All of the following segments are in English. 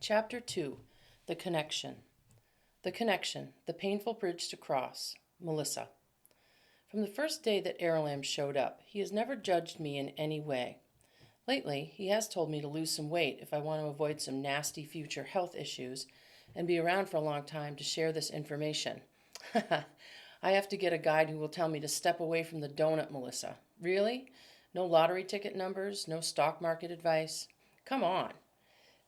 Chapter 2. The Connection. The Connection, the Painful Bridge to Cross. Melissa. From the first day that Aralam showed up, he has never judged me in any way. Lately, he has told me to lose some weight if I want to avoid some nasty future health issues and be around for a long time to share this information. I have to get a guide who will tell me to step away from the donut, Melissa. Really? No lottery ticket numbers? No stock market advice? Come on.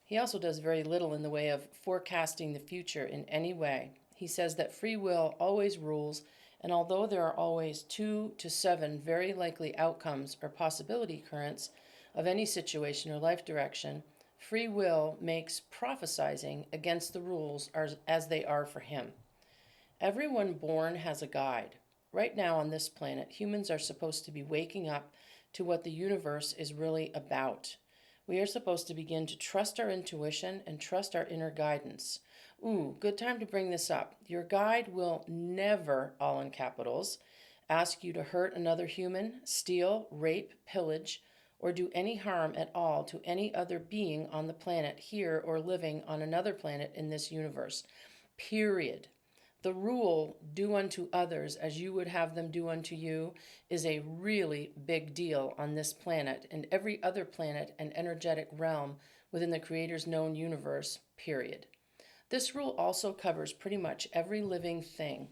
He also does very little in the way of forecasting the future in any way. He says that free will always rules, and although there are always 2 to 7 very likely outcomes or possibility currents of any situation or life direction, free will makes prophesizing against the rules as they are for him. Everyone born has a guide. Right now on this planet, humans are supposed to be waking up to what the universe is really about. We are supposed to begin to trust our intuition and trust our inner guidance. Ooh, good time to bring this up. Your guide will never, all in capitals, ask you to hurt another human, steal, rape, pillage, or do any harm at all to any other being on the planet here or living on another planet in this universe. Period. The rule, do unto others as you would have them do unto you, is a really big deal on this planet and every other planet and energetic realm within the Creator's known universe, period. This rule also covers pretty much every living thing.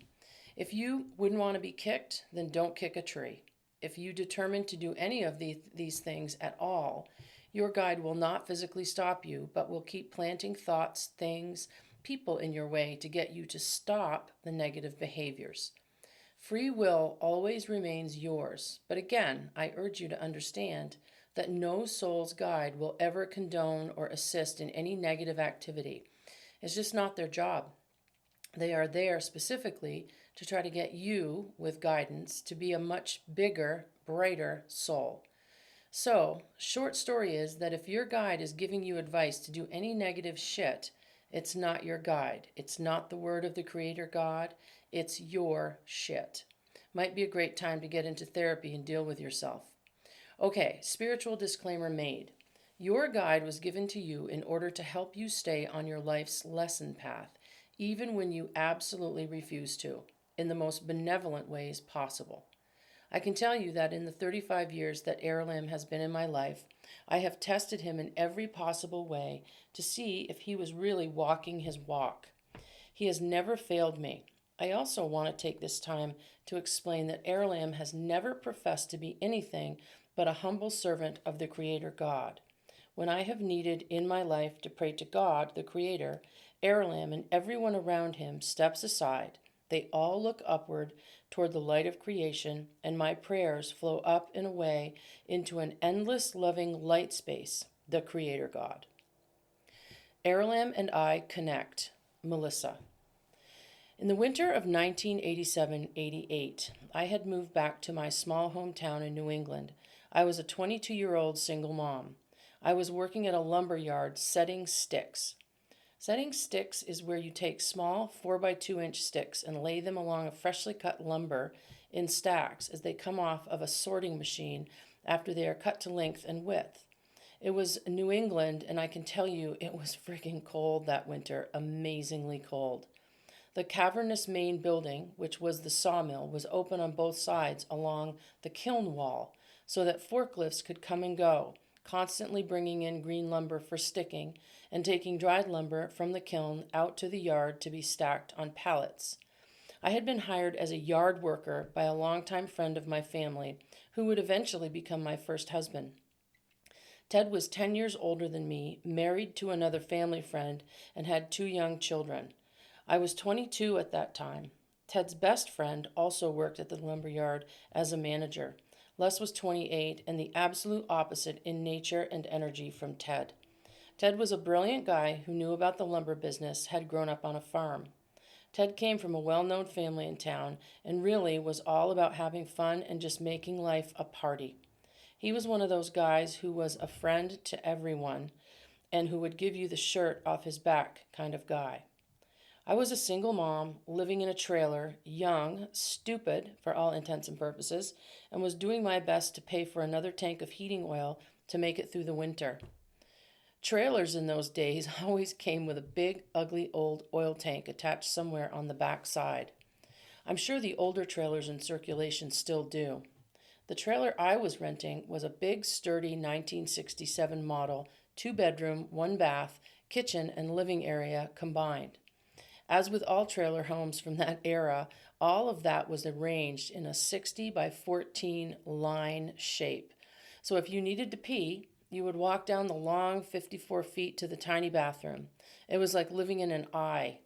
If you wouldn't want to be kicked, then don't kick a tree. If you determine to do any of these things at all, your guide will not physically stop you, but will keep planting thoughts, things, people in your way to get you to stop the negative behaviors. Free will always remains yours, but again, I urge you to understand that no soul's guide will ever condone or assist in any negative activity. It's just not their job. They are there specifically to try to get you, with guidance, to be a much bigger, brighter soul. So, short story is that if your guide is giving you advice to do any negative shit, it's not your guide. It's not the word of the Creator God. It's your shit. Might be a great time to get into therapy and deal with yourself. Okay, spiritual disclaimer made. Your guide was given to you in order to help you stay on your life's lesson path, even when you absolutely refuse to, in the most benevolent ways possible. I can tell you that in the 35 years that Aralam has been in my life, I have tested him in every possible way to see if he was really walking his walk. He has never failed me. I also want to take this time to explain that Aralam has never professed to be anything but a humble servant of the Creator God. When I have needed in my life to pray to God, the Creator, Aralam and everyone around him steps aside. They all look upward toward the light of creation, and my prayers flow up and away into an endless loving light space, the Creator God. Aralam and I connect. Melissa. In the winter of 1987-88, I had moved back to my small hometown in New England. I was a 22-year-old single mom. I was working at a lumber yard setting sticks. Setting sticks is where you take small 4 by 2 inch sticks and lay them along a freshly cut lumber in stacks as they come off of a sorting machine after they are cut to length and width. It was New England, and I can tell you it was freaking cold that winter, amazingly cold. The cavernous main building, which was the sawmill, was open on both sides along the kiln wall so that forklifts could come and go, constantly bringing in green lumber for sticking and taking dried lumber from the kiln out to the yard to be stacked on pallets. I had been hired as a yard worker by a longtime friend of my family who would eventually become my first husband. Ted was 10 years older than me, married to another family friend, and had 2 young children. I was 22 at that time. Ted's best friend also worked at the lumber yard as a manager. Les was 28 and the absolute opposite in nature and energy from Ted. Ted was a brilliant guy who knew about the lumber business, had grown up on a farm. Ted came from a well-known family in town and really was all about having fun and just making life a party. He was one of those guys who was a friend to everyone and who would give you the shirt off his back kind of guy. I was a single mom, living in a trailer, young, stupid for all intents and purposes, and was doing my best to pay for another tank of heating oil to make it through the winter. Trailers in those days always came with a big, ugly old oil tank attached somewhere on the back side. I'm sure the older trailers in circulation still do. The trailer I was renting was a big, sturdy 1967 model, 2 bedroom, 1 bath, kitchen, and living area combined. As with all trailer homes from that era, all of that was arranged in a 60 by 14 line shape. So if you needed to pee, you would walk down the long 54 feet to the tiny bathroom. It was like living in an eye.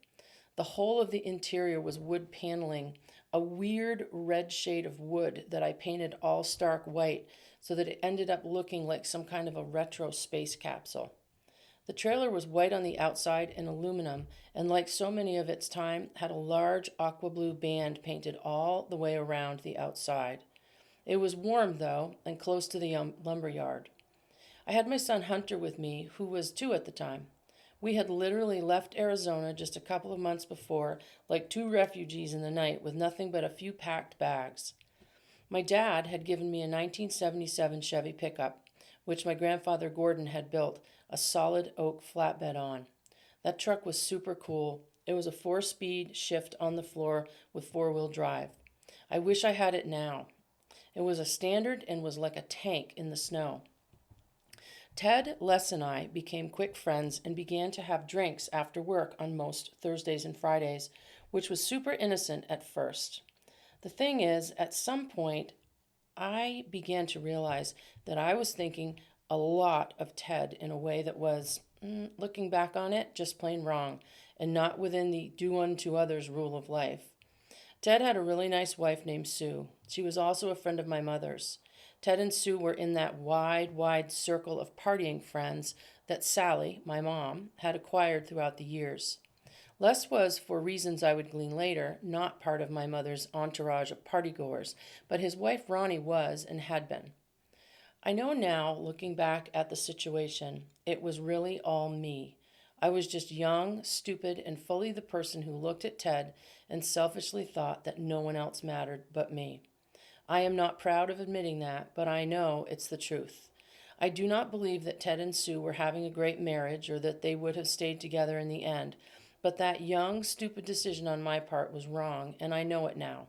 The whole of the interior was wood paneling, a weird red shade of wood that I painted all stark white so that it ended up looking like some kind of a retro space capsule. The trailer was white on the outside and aluminum, and like so many of its time, had a large aqua blue band painted all the way around the outside. It was warm, though, and close to the lumber yard. I had my son Hunter with me, who was 2 at the time. We had literally left Arizona just a couple of months before, like 2 refugees in the night with nothing but a few packed bags. My dad had given me a 1977 Chevy pickup, which my grandfather Gordon had built a solid oak flatbed on. That truck was super cool. It was a 4-speed shift on the floor with 4-wheel drive. I wish I had it now. It was a standard and was like a tank in the snow. Ted, Les, and I became quick friends and began to have drinks after work on most Thursdays and Fridays, which was super innocent at first. The thing is, at some point, I began to realize that I was thinking a lot of Ted in a way that was, looking back on it, just plain wrong, and not within the do unto others rule of life. Ted had a really nice wife named Sue. She was also a friend of my mother's. Ted and Sue were in that wide circle of partying friends that Sally, my mom, had acquired throughout the years. Les was, for reasons I would glean later, not part of my mother's entourage of partygoers, but his wife Ronnie was and had been. I know now, looking back at the situation, it was really all me. I was just young, stupid, and fully the person who looked at Ted and selfishly thought that no one else mattered but me. I am not proud of admitting that, but I know it's the truth. I do not believe that Ted and Sue were having a great marriage or that they would have stayed together in the end, but that young, stupid decision on my part was wrong, and I know it now.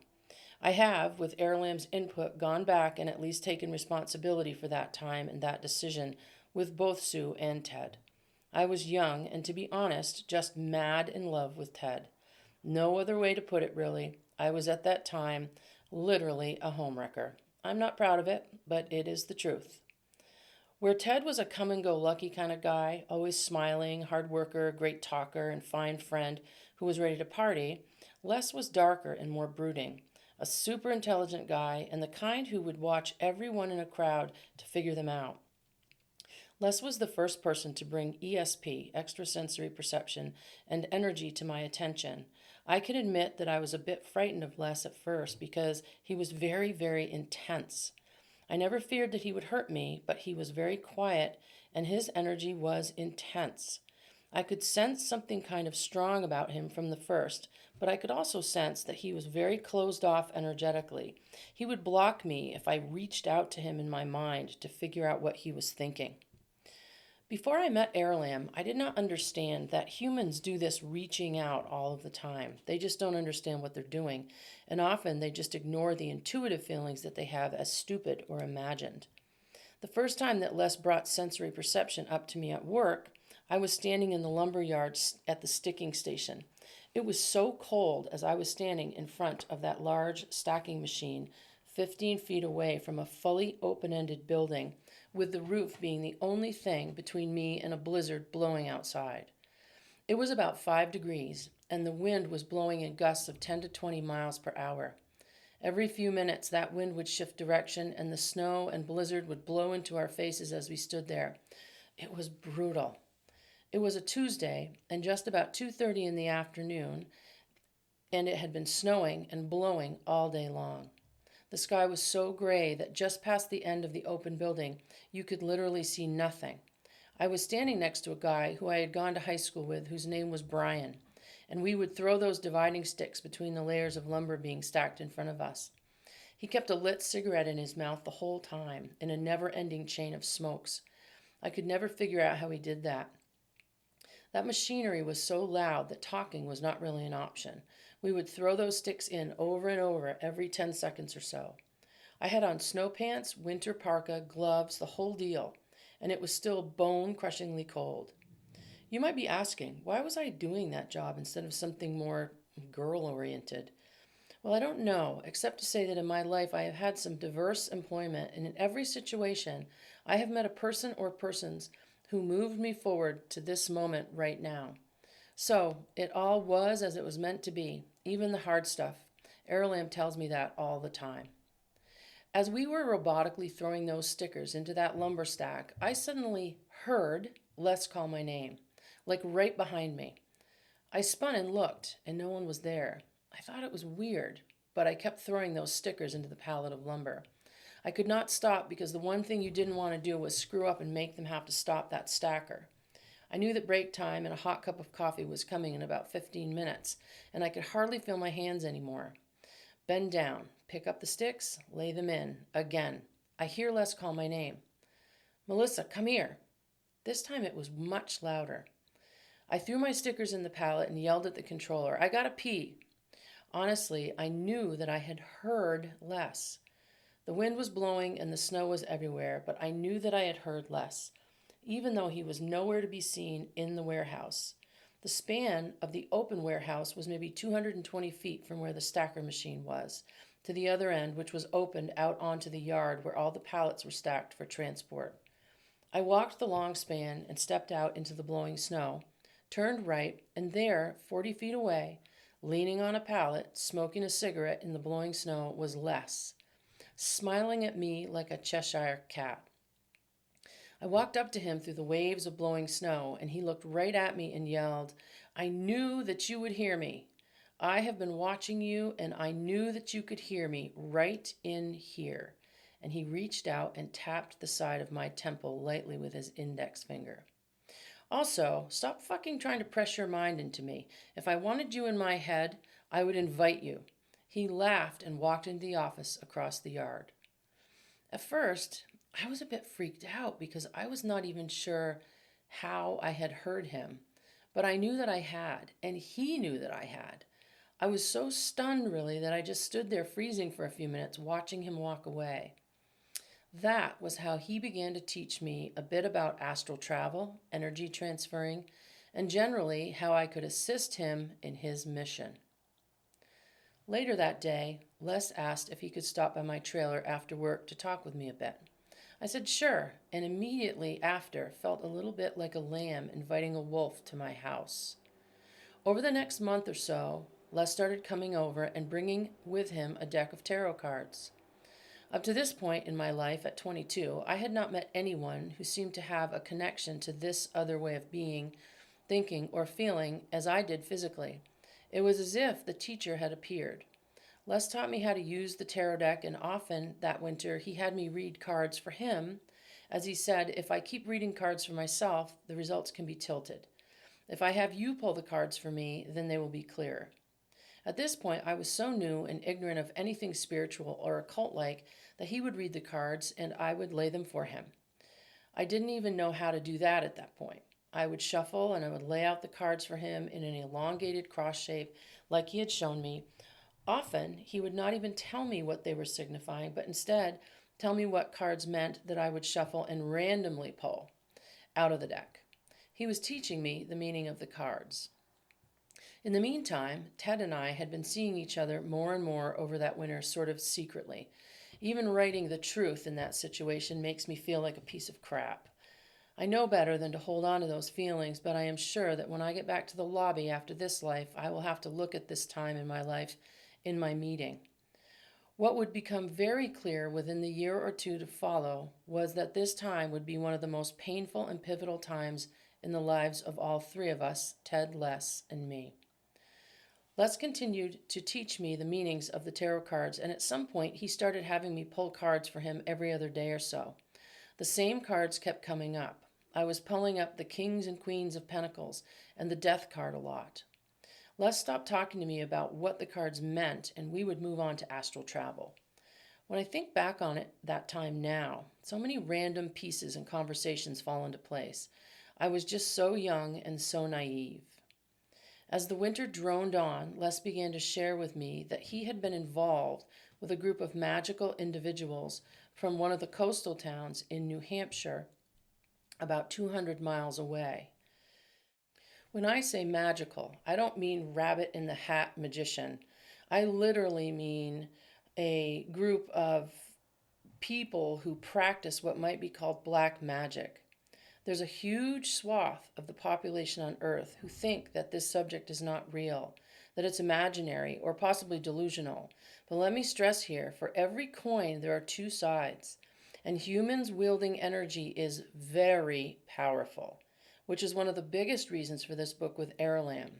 I have, with Airlam's input, gone back and at least taken responsibility for that time and that decision with both Sue and Ted. I was young and, to be honest, just mad in love with Ted. No other way to put it, really. I was at that time literally a homewrecker. I'm not proud of it, but it is the truth. Where Ted was a come-and-go-lucky kind of guy, always smiling, hard worker, great talker, and fine friend who was ready to party, Les was darker and more brooding, a super intelligent guy and the kind who would watch everyone in a crowd to figure them out. Les was the first person to bring ESP, extrasensory perception, and energy to my attention. I can admit that I was a bit frightened of Les at first because he was very intense. I never feared that he would hurt me, but he was very quiet and his energy was intense. I could sense something kind of strong about him from the first, but I could also sense that he was very closed off energetically. He would block me if I reached out to him in my mind to figure out what he was thinking. Before I met Airlam, I did not understand that humans do this reaching out all of the time. They just don't understand what they're doing, and often they just ignore the intuitive feelings that they have as stupid or imagined. The first time that Les brought sensory perception up to me at work, I was standing in the lumber yard at the sticking station. It was so cold as I was standing in front of that large stacking machine 15 feet away from a fully open-ended building, with the roof being the only thing between me and a blizzard blowing outside. It was about 5 degrees, and the wind was blowing in gusts of 10 to 20 miles per hour. Every few minutes, that wind would shift direction, and the snow and blizzard would blow into our faces as we stood there. It was brutal. It was a Tuesday, and just about 2:30 in the afternoon, and it had been snowing and blowing all day long. The sky was so gray that just past the end of the open building, you could literally see nothing. I was standing next to a guy who I had gone to high school with, whose name was Brian, and we would throw those dividing sticks between the layers of lumber being stacked in front of us. He kept a lit cigarette in his mouth the whole time, in a never-ending chain of smokes. I could never figure out how he did that. That machinery was so loud that talking was not really an option. We would throw those sticks in over and over every 10 seconds or so. I had on snow pants, winter parka, gloves, the whole deal, and it was still bone-crushingly cold. You might be asking, why was I doing that job instead of something more girl-oriented? Well, I don't know, except to say that in my life I have had some diverse employment, and in every situation I have met a person or persons who moved me forward to this moment right now. So it all was as it was meant to be, even the hard stuff. Errol Lamb tells me that all the time. As we were robotically throwing those stickers into that lumber stack, I suddenly heard Les call my name, like right behind me. I spun and looked, and no one was there. I thought it was weird, but I kept throwing those stickers into the pallet of lumber. I could not stop because the one thing you didn't want to do was screw up and make them have to stop that stacker. I knew that break time and a hot cup of coffee was coming in about 15 minutes, and I could hardly feel my hands anymore. Bend down, pick up the sticks, lay them in. Again. I hear Les call my name. Melissa, come here. This time it was much louder. I threw my stickers in the pallet and yelled at the controller, I gotta pee. Honestly, I knew that I had heard Les. The wind was blowing and the snow was everywhere, but I knew that I had heard Les, even though he was nowhere to be seen in the warehouse. The span of the open warehouse was maybe 220 feet from where the stacker machine was, to the other end, which was opened out onto the yard where all the pallets were stacked for transport. I walked the long span and stepped out into the blowing snow, turned right, and there, 40 feet away, leaning on a pallet, smoking a cigarette in the blowing snow, was Les, smiling at me like a Cheshire cat. I walked up to him through the waves of blowing snow, and he looked right at me and yelled, I knew that you would hear me. I have been watching you, and I knew that you could hear me right in here. And he reached out and tapped the side of my temple lightly with his index finger. Also, stop fucking trying to press your mind into me. If I wanted you in my head, I would invite you. He laughed and walked into the office across the yard. At first, I was a bit freaked out because I was not even sure how I had heard him, but I knew that I had, and he knew that I had. I was so stunned, really, that I just stood there freezing for a few minutes, watching him walk away. That was how he began to teach me a bit about astral travel, energy transferring, and generally how I could assist him in his mission. Later that day, Les asked if he could stop by my trailer after work to talk with me a bit. I said sure, and immediately after felt a little bit like a lamb inviting a wolf to my house. Over the next month or so, Les started coming over and bringing with him a deck of tarot cards. Up to this point in my life at 22, I had not met anyone who seemed to have a connection to this other way of being, thinking, or feeling as I did physically. It was as if the teacher had appeared. Les taught me how to use the tarot deck, and often that winter he had me read cards for him, as he said, if I keep reading cards for myself, the results can be tilted. If I have you pull the cards for me, then they will be clearer. At this point, I was so new and ignorant of anything spiritual or occult-like that he would read the cards and I would lay them for him. I didn't even know how to do that at that point. I would shuffle and I would lay out the cards for him in an elongated cross shape like he had shown me. Often, he would not even tell me what they were signifying, but instead tell me what cards meant that I would shuffle and randomly pull out of the deck. He was teaching me the meaning of the cards. In the meantime, Ted and I had been seeing each other more and more over that winter, sort of secretly. Even writing the truth in that situation makes me feel like a piece of crap. I know better than to hold on to those feelings, but I am sure that when I get back to the lobby after this life, I will have to look at this time in my life in my meeting. What would become very clear within the year or two to follow was that this time would be one of the most painful and pivotal times in the lives of all three of us, Ted, Les, and me. Les continued to teach me the meanings of the tarot cards, and at some point he started having me pull cards for him every other day or so. The same cards kept coming up. I was pulling up the Kings and Queens of Pentacles and the Death card a lot. Les stopped talking to me about what the cards meant, and we would move on to astral travel. When I think back on it that time now, so many random pieces and conversations fall into place. I was just so young and so naive. As the winter droned on, Les began to share with me that he had been involved with a group of magical individuals from one of the coastal towns in New Hampshire, about 200 miles away. When I say magical, I don't mean rabbit in the hat magician. I literally mean a group of people who practice what might be called black magic. There's a huge swath of the population on Earth who think that this subject is not real, that it's imaginary or possibly delusional. But let me stress here, for every coin there are two sides, and humans wielding energy is very powerful, which is one of the biggest reasons for this book with Aralam.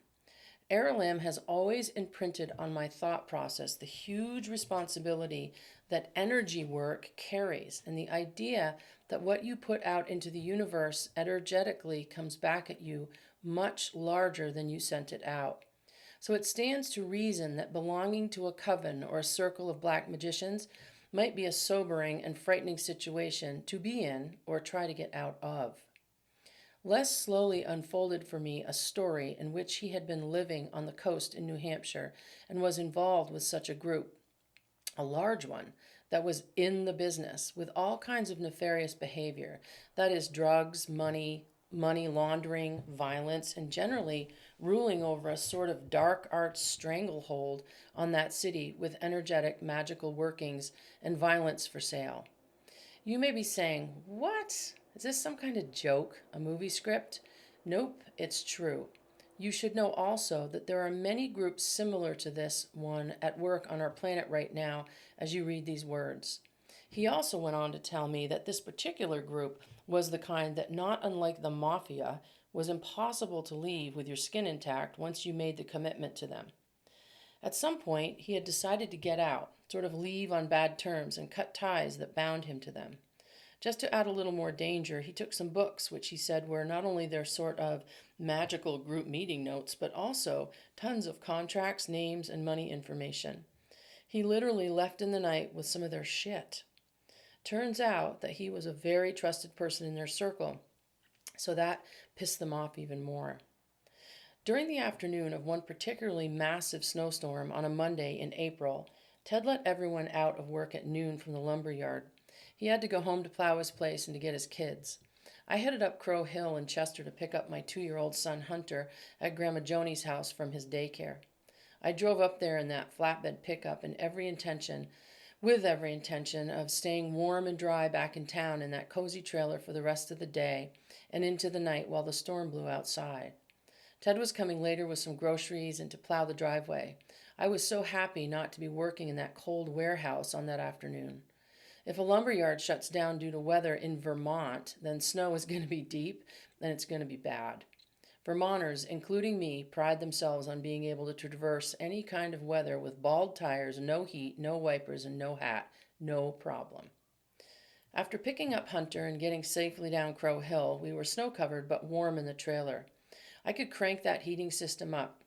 Aralam has always imprinted on my thought process the huge responsibility that energy work carries, and the idea that what you put out into the universe energetically comes back at you much larger than you sent it out. So it stands to reason that belonging to a coven or a circle of black magicians might be a sobering and frightening situation to be in or try to get out of. Les slowly unfolded for me a story in which he had been living on the coast in New Hampshire and was involved with such a group, a large one, that was in the business with all kinds of nefarious behavior. That is, drugs, money laundering, violence, and generally ruling over a sort of dark arts stranglehold on that city with energetic, magical workings and violence for sale. You may be saying, what? Is this some kind of joke, a movie script? Nope, it's true. You should know also that there are many groups similar to this one at work on our planet right now as you read these words. He also went on to tell me that this particular group was the kind that, not unlike the mafia, was impossible to leave with your skin intact once you made the commitment to them. At some point, he had decided to get out, sort of leave on bad terms and cut ties that bound him to them. Just to add a little more danger, he took some books, which he said were not only their sort of magical group meeting notes, but also tons of contracts, names, and money information. He literally left in the night with some of their shit. Turns out that he was a very trusted person in their circle, so that pissed them off even more. During the afternoon of one particularly massive snowstorm on a Monday in April, Ted let everyone out of work at noon from the lumber yard. He had to go home to plow his place and to get his kids. I headed up Crow Hill in Chester to pick up my 2-year-old son Hunter at Grandma Joni's house from his daycare. I drove up there in that flatbed pickup with every intention of staying warm and dry back in town in that cozy trailer for the rest of the day and into the night while the storm blew outside. Ted was coming later with some groceries and to plow the driveway. I was so happy not to be working in that cold warehouse on that afternoon. If a lumberyard shuts down due to weather in Vermont, then snow is going to be deep and it's going to be bad. Vermonters, including me, pride themselves on being able to traverse any kind of weather with bald tires, no heat, no wipers, and no hat. No problem. After picking up Hunter and getting safely down Crow Hill, we were snow-covered but warm in the trailer. I could crank that heating system up.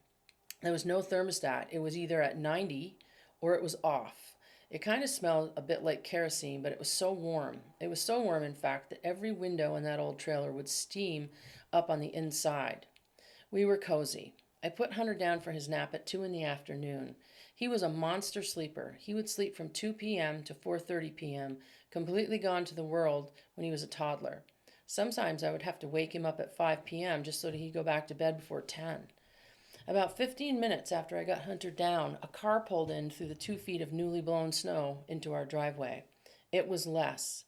There was no thermostat. It was either at 90 or it was off. It kind of smelled a bit like kerosene, but it was so warm. It was so warm, in fact, that every window in that old trailer would steam up on the inside. We were cozy. I put Hunter down for his nap at 2 in the afternoon. He was a monster sleeper. He would sleep from 2 p.m. to 4:30 p.m., completely gone to the world when he was a toddler. Sometimes I would have to wake him up at 5 p.m. just so that he'd go back to bed before 10. About 15 minutes after I got Hunter down, a car pulled in through the 2 feet of newly blown snow into our driveway. It was Les.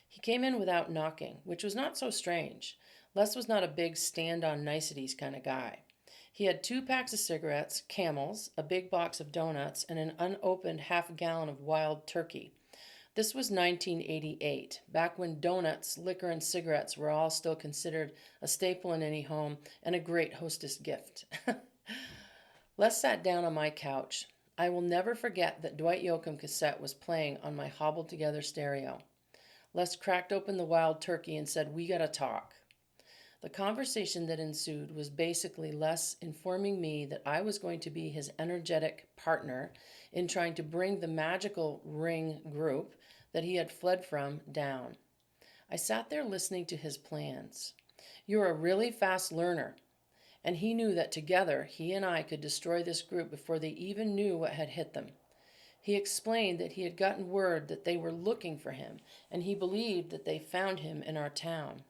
He came in without knocking, which was not so strange. Les was not a big stand-on-niceties kind of guy. He had 2 packs of cigarettes, Camels, a big box of donuts, and an unopened half-gallon of wild turkey. This was 1988, back when donuts, liquor, and cigarettes were all still considered a staple in any home and a great hostess gift. Les sat down on my couch. I will never forget that Dwight Yoakam cassette was playing on my hobbled-together stereo. Les cracked open the wild turkey and said, "We gotta talk." The conversation that ensued was basically Les informing me that I was going to be his energetic partner in trying to bring the magical ring group that he had fled from down. I sat there listening to his plans. You're a really fast learner, and he knew that together he and I could destroy this group before they even knew what had hit them. He explained that he had gotten word that they were looking for him, and he believed that they found him in our town.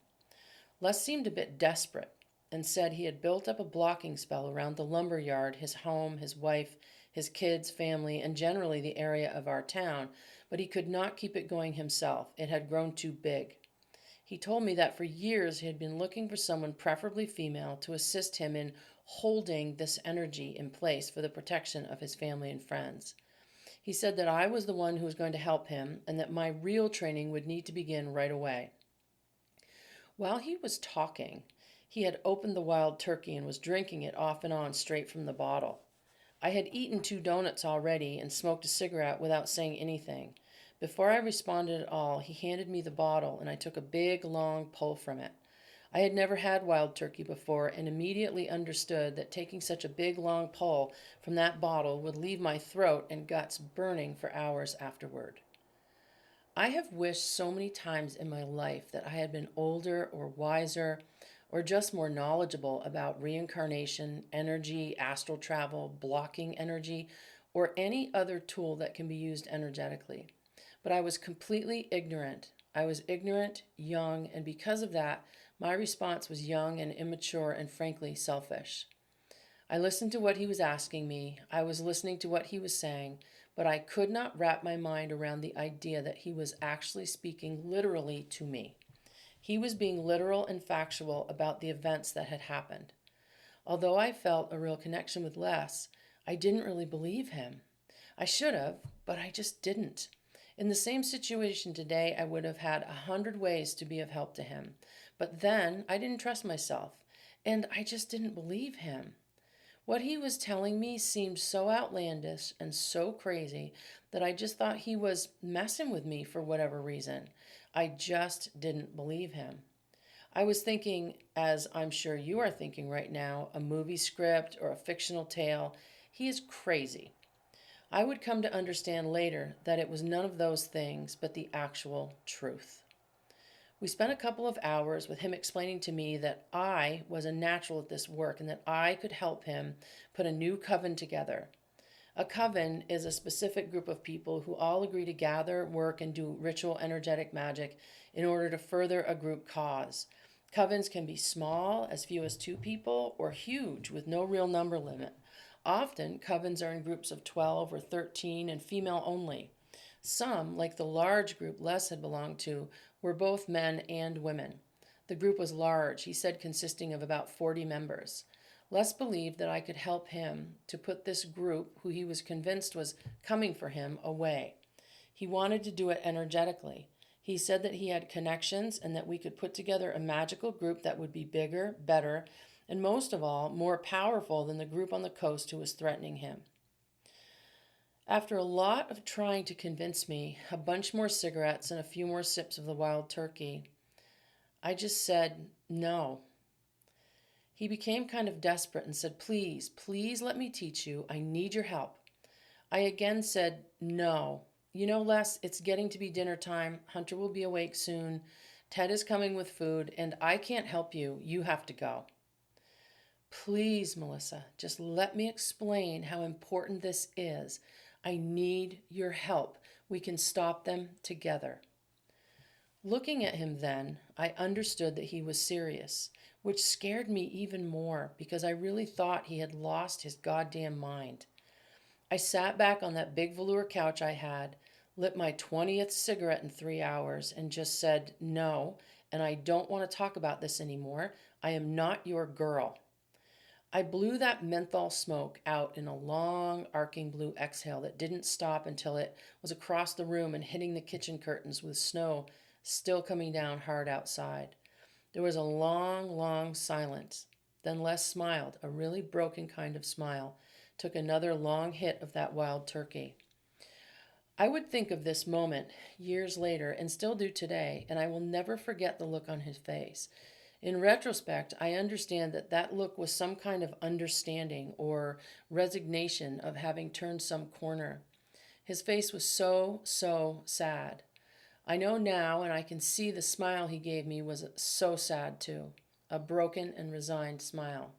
Les seemed a bit desperate and said he had built up a blocking spell around the lumber yard, his home, his wife, his kids, family, and generally the area of our town, but he could not keep it going himself. It had grown too big. He told me that for years he had been looking for someone, preferably female, to assist him in holding this energy in place for the protection of his family and friends. He said that I was the one who was going to help him and that my real training would need to begin right away. While he was talking, he had opened the wild turkey and was drinking it off and on straight from the bottle. I had eaten 2 donuts already and smoked a cigarette without saying anything. Before I responded at all, he handed me the bottle and I took a big, long pull from it. I had never had wild turkey before and immediately understood that taking such a big, long pull from that bottle would leave my throat and guts burning for hours afterward. I have wished so many times in my life that I had been older or wiser or just more knowledgeable about reincarnation, energy, astral travel, blocking energy, or any other tool that can be used energetically. But I was completely ignorant. I was ignorant, young, and because of that, my response was young and immature and frankly selfish. I listened to what he was asking me. I was listening to what he was saying, but I could not wrap my mind around the idea that he was actually speaking literally to me. He was being literal and factual about the events that had happened. Although I felt a real connection with Les, I didn't really believe him. I should have, but I just didn't. In the same situation today, I would have had 100 ways to be of help to him. But then I didn't trust myself, and I just didn't believe him. What he was telling me seemed so outlandish and so crazy that I just thought he was messing with me for whatever reason. I just didn't believe him. I was thinking, as I'm sure you are thinking right now, a movie script or a fictional tale. He is crazy. I would come to understand later that it was none of those things, but the actual truth. We spent a couple of hours with him explaining to me that I was a natural at this work and that I could help him put a new coven together. A coven is a specific group of people who all agree to gather, work, and do ritual energetic magic in order to further a group cause. Covens can be small, as few as 2 people, or huge with no real number limit. Often, covens are in groups of 12 or 13 and female only. Some, like the large group Les had belonged to, were both men and women. The group was large, he said, consisting of about 40 members. Les believed that I could help him to put this group, who he was convinced was coming for him, away. He wanted to do it energetically. He said that he had connections and that we could put together a magical group that would be bigger, better, and most of all, more powerful than the group on the coast who was threatening him. After a lot of trying to convince me, a bunch more cigarettes and a few more sips of the wild turkey, I just said no. He became kind of desperate and said, "Please, please let me teach you. I need your help." I again said no. "You know, Les, it's getting to be dinner time. Hunter will be awake soon. Ted is coming with food, and I can't help you. You have to go." "Please, Melissa, just let me explain how important this is. I need your help. We can stop them together." Looking at him then, I understood that he was serious, which scared me even more because I really thought he had lost his goddamn mind. I sat back on that big velour couch I had, lit my 20th cigarette in 3 hours, and just said, "No, and I don't want to talk about this anymore. I am not your girl." I blew that menthol smoke out in a long, arcing blue exhale that didn't stop until it was across the room and hitting the kitchen curtains with snow still coming down hard outside. There was a long, long silence. Then Les smiled, a really broken kind of smile, took another long hit of that wild turkey. I would think of this moment years later and still do today, and I will never forget the look on his face. In retrospect, I understand that that look was some kind of understanding or resignation of having turned some corner. His face was so sad. I know now, and I can see the smile he gave me was so sad too, a broken and resigned smile.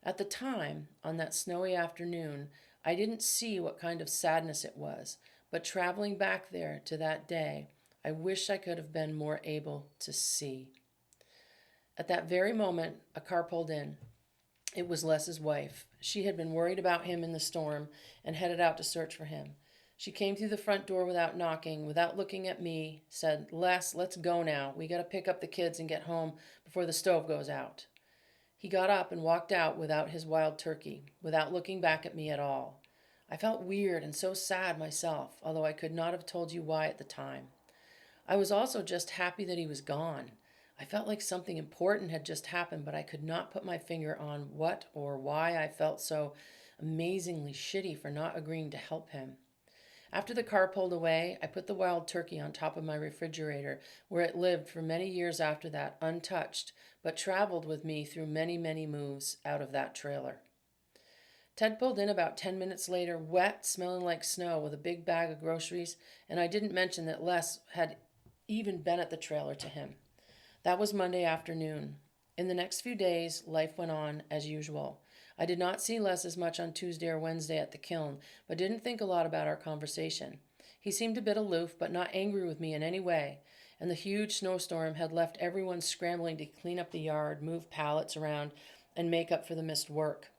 At the time, on that snowy afternoon, I didn't see what kind of sadness it was, but traveling back there to that day, I wish I could have been more able to see. At that very moment, a car pulled in. It was Les's wife. She had been worried about him in the storm and headed out to search for him. She came through the front door without knocking, without looking at me, said, "Les, let's go now. We got to pick up the kids and get home before the stove goes out." He got up and walked out without his wild turkey, without looking back at me at all. I felt weird and so sad myself, although I could not have told you why at the time. I was also just happy that he was gone. I felt like something important had just happened, but I could not put my finger on what or why I felt so amazingly shitty for not agreeing to help him. After the car pulled away, I put the wild turkey on top of my refrigerator, where it lived for many years after that, untouched, but traveled with me through many moves out of that trailer. Ted pulled in about 10 minutes later, wet, smelling like snow, with a big bag of groceries, and I didn't mention that Les had even been at the trailer to him. That was Monday afternoon. In the next few days, life went on as usual. I did not see Les as much on Tuesday or Wednesday at the kiln, but didn't think a lot about our conversation. He seemed a bit aloof, but not angry with me in any way, and the huge snowstorm had left everyone scrambling to clean up the yard, move pallets around, and make up for the missed work.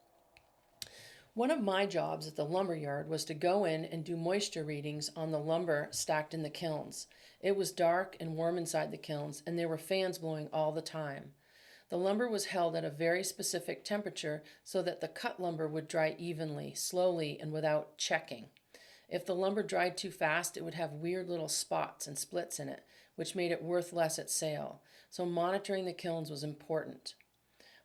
One of my jobs at the lumber yard was to go in and do moisture readings on the lumber stacked in the kilns. It was dark and warm inside the kilns, and there were fans blowing all the time. The lumber was held at a very specific temperature so that the cut lumber would dry evenly, slowly, and without checking. If the lumber dried too fast, it would have weird little spots and splits in it, which made it worth less at sale. So monitoring the kilns was important.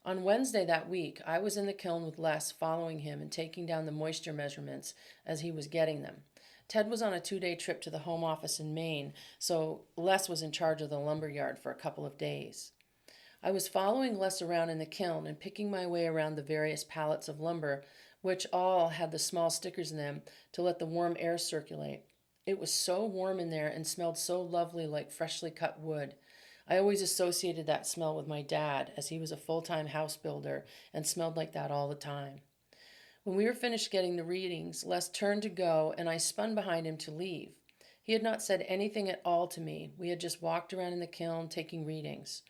On Wednesday that week, I was in the kiln with Les, following him and taking down the moisture measurements as he was getting them. Ted was on a 2-day trip to the home office in Maine, so Les was in charge of the lumber yard for a couple of days. I was following Les around in the kiln and picking my way around the various pallets of lumber, which all had the small stickers in them to let the warm air circulate. It was so warm in there and smelled so lovely, like freshly cut wood. I always associated that smell with my dad, as he was a full-time house builder and smelled like that all the time. When we were finished getting the readings, Les turned to go, and I spun behind him to leave. He had not said anything at all to me. We had just walked around in the kiln taking readings.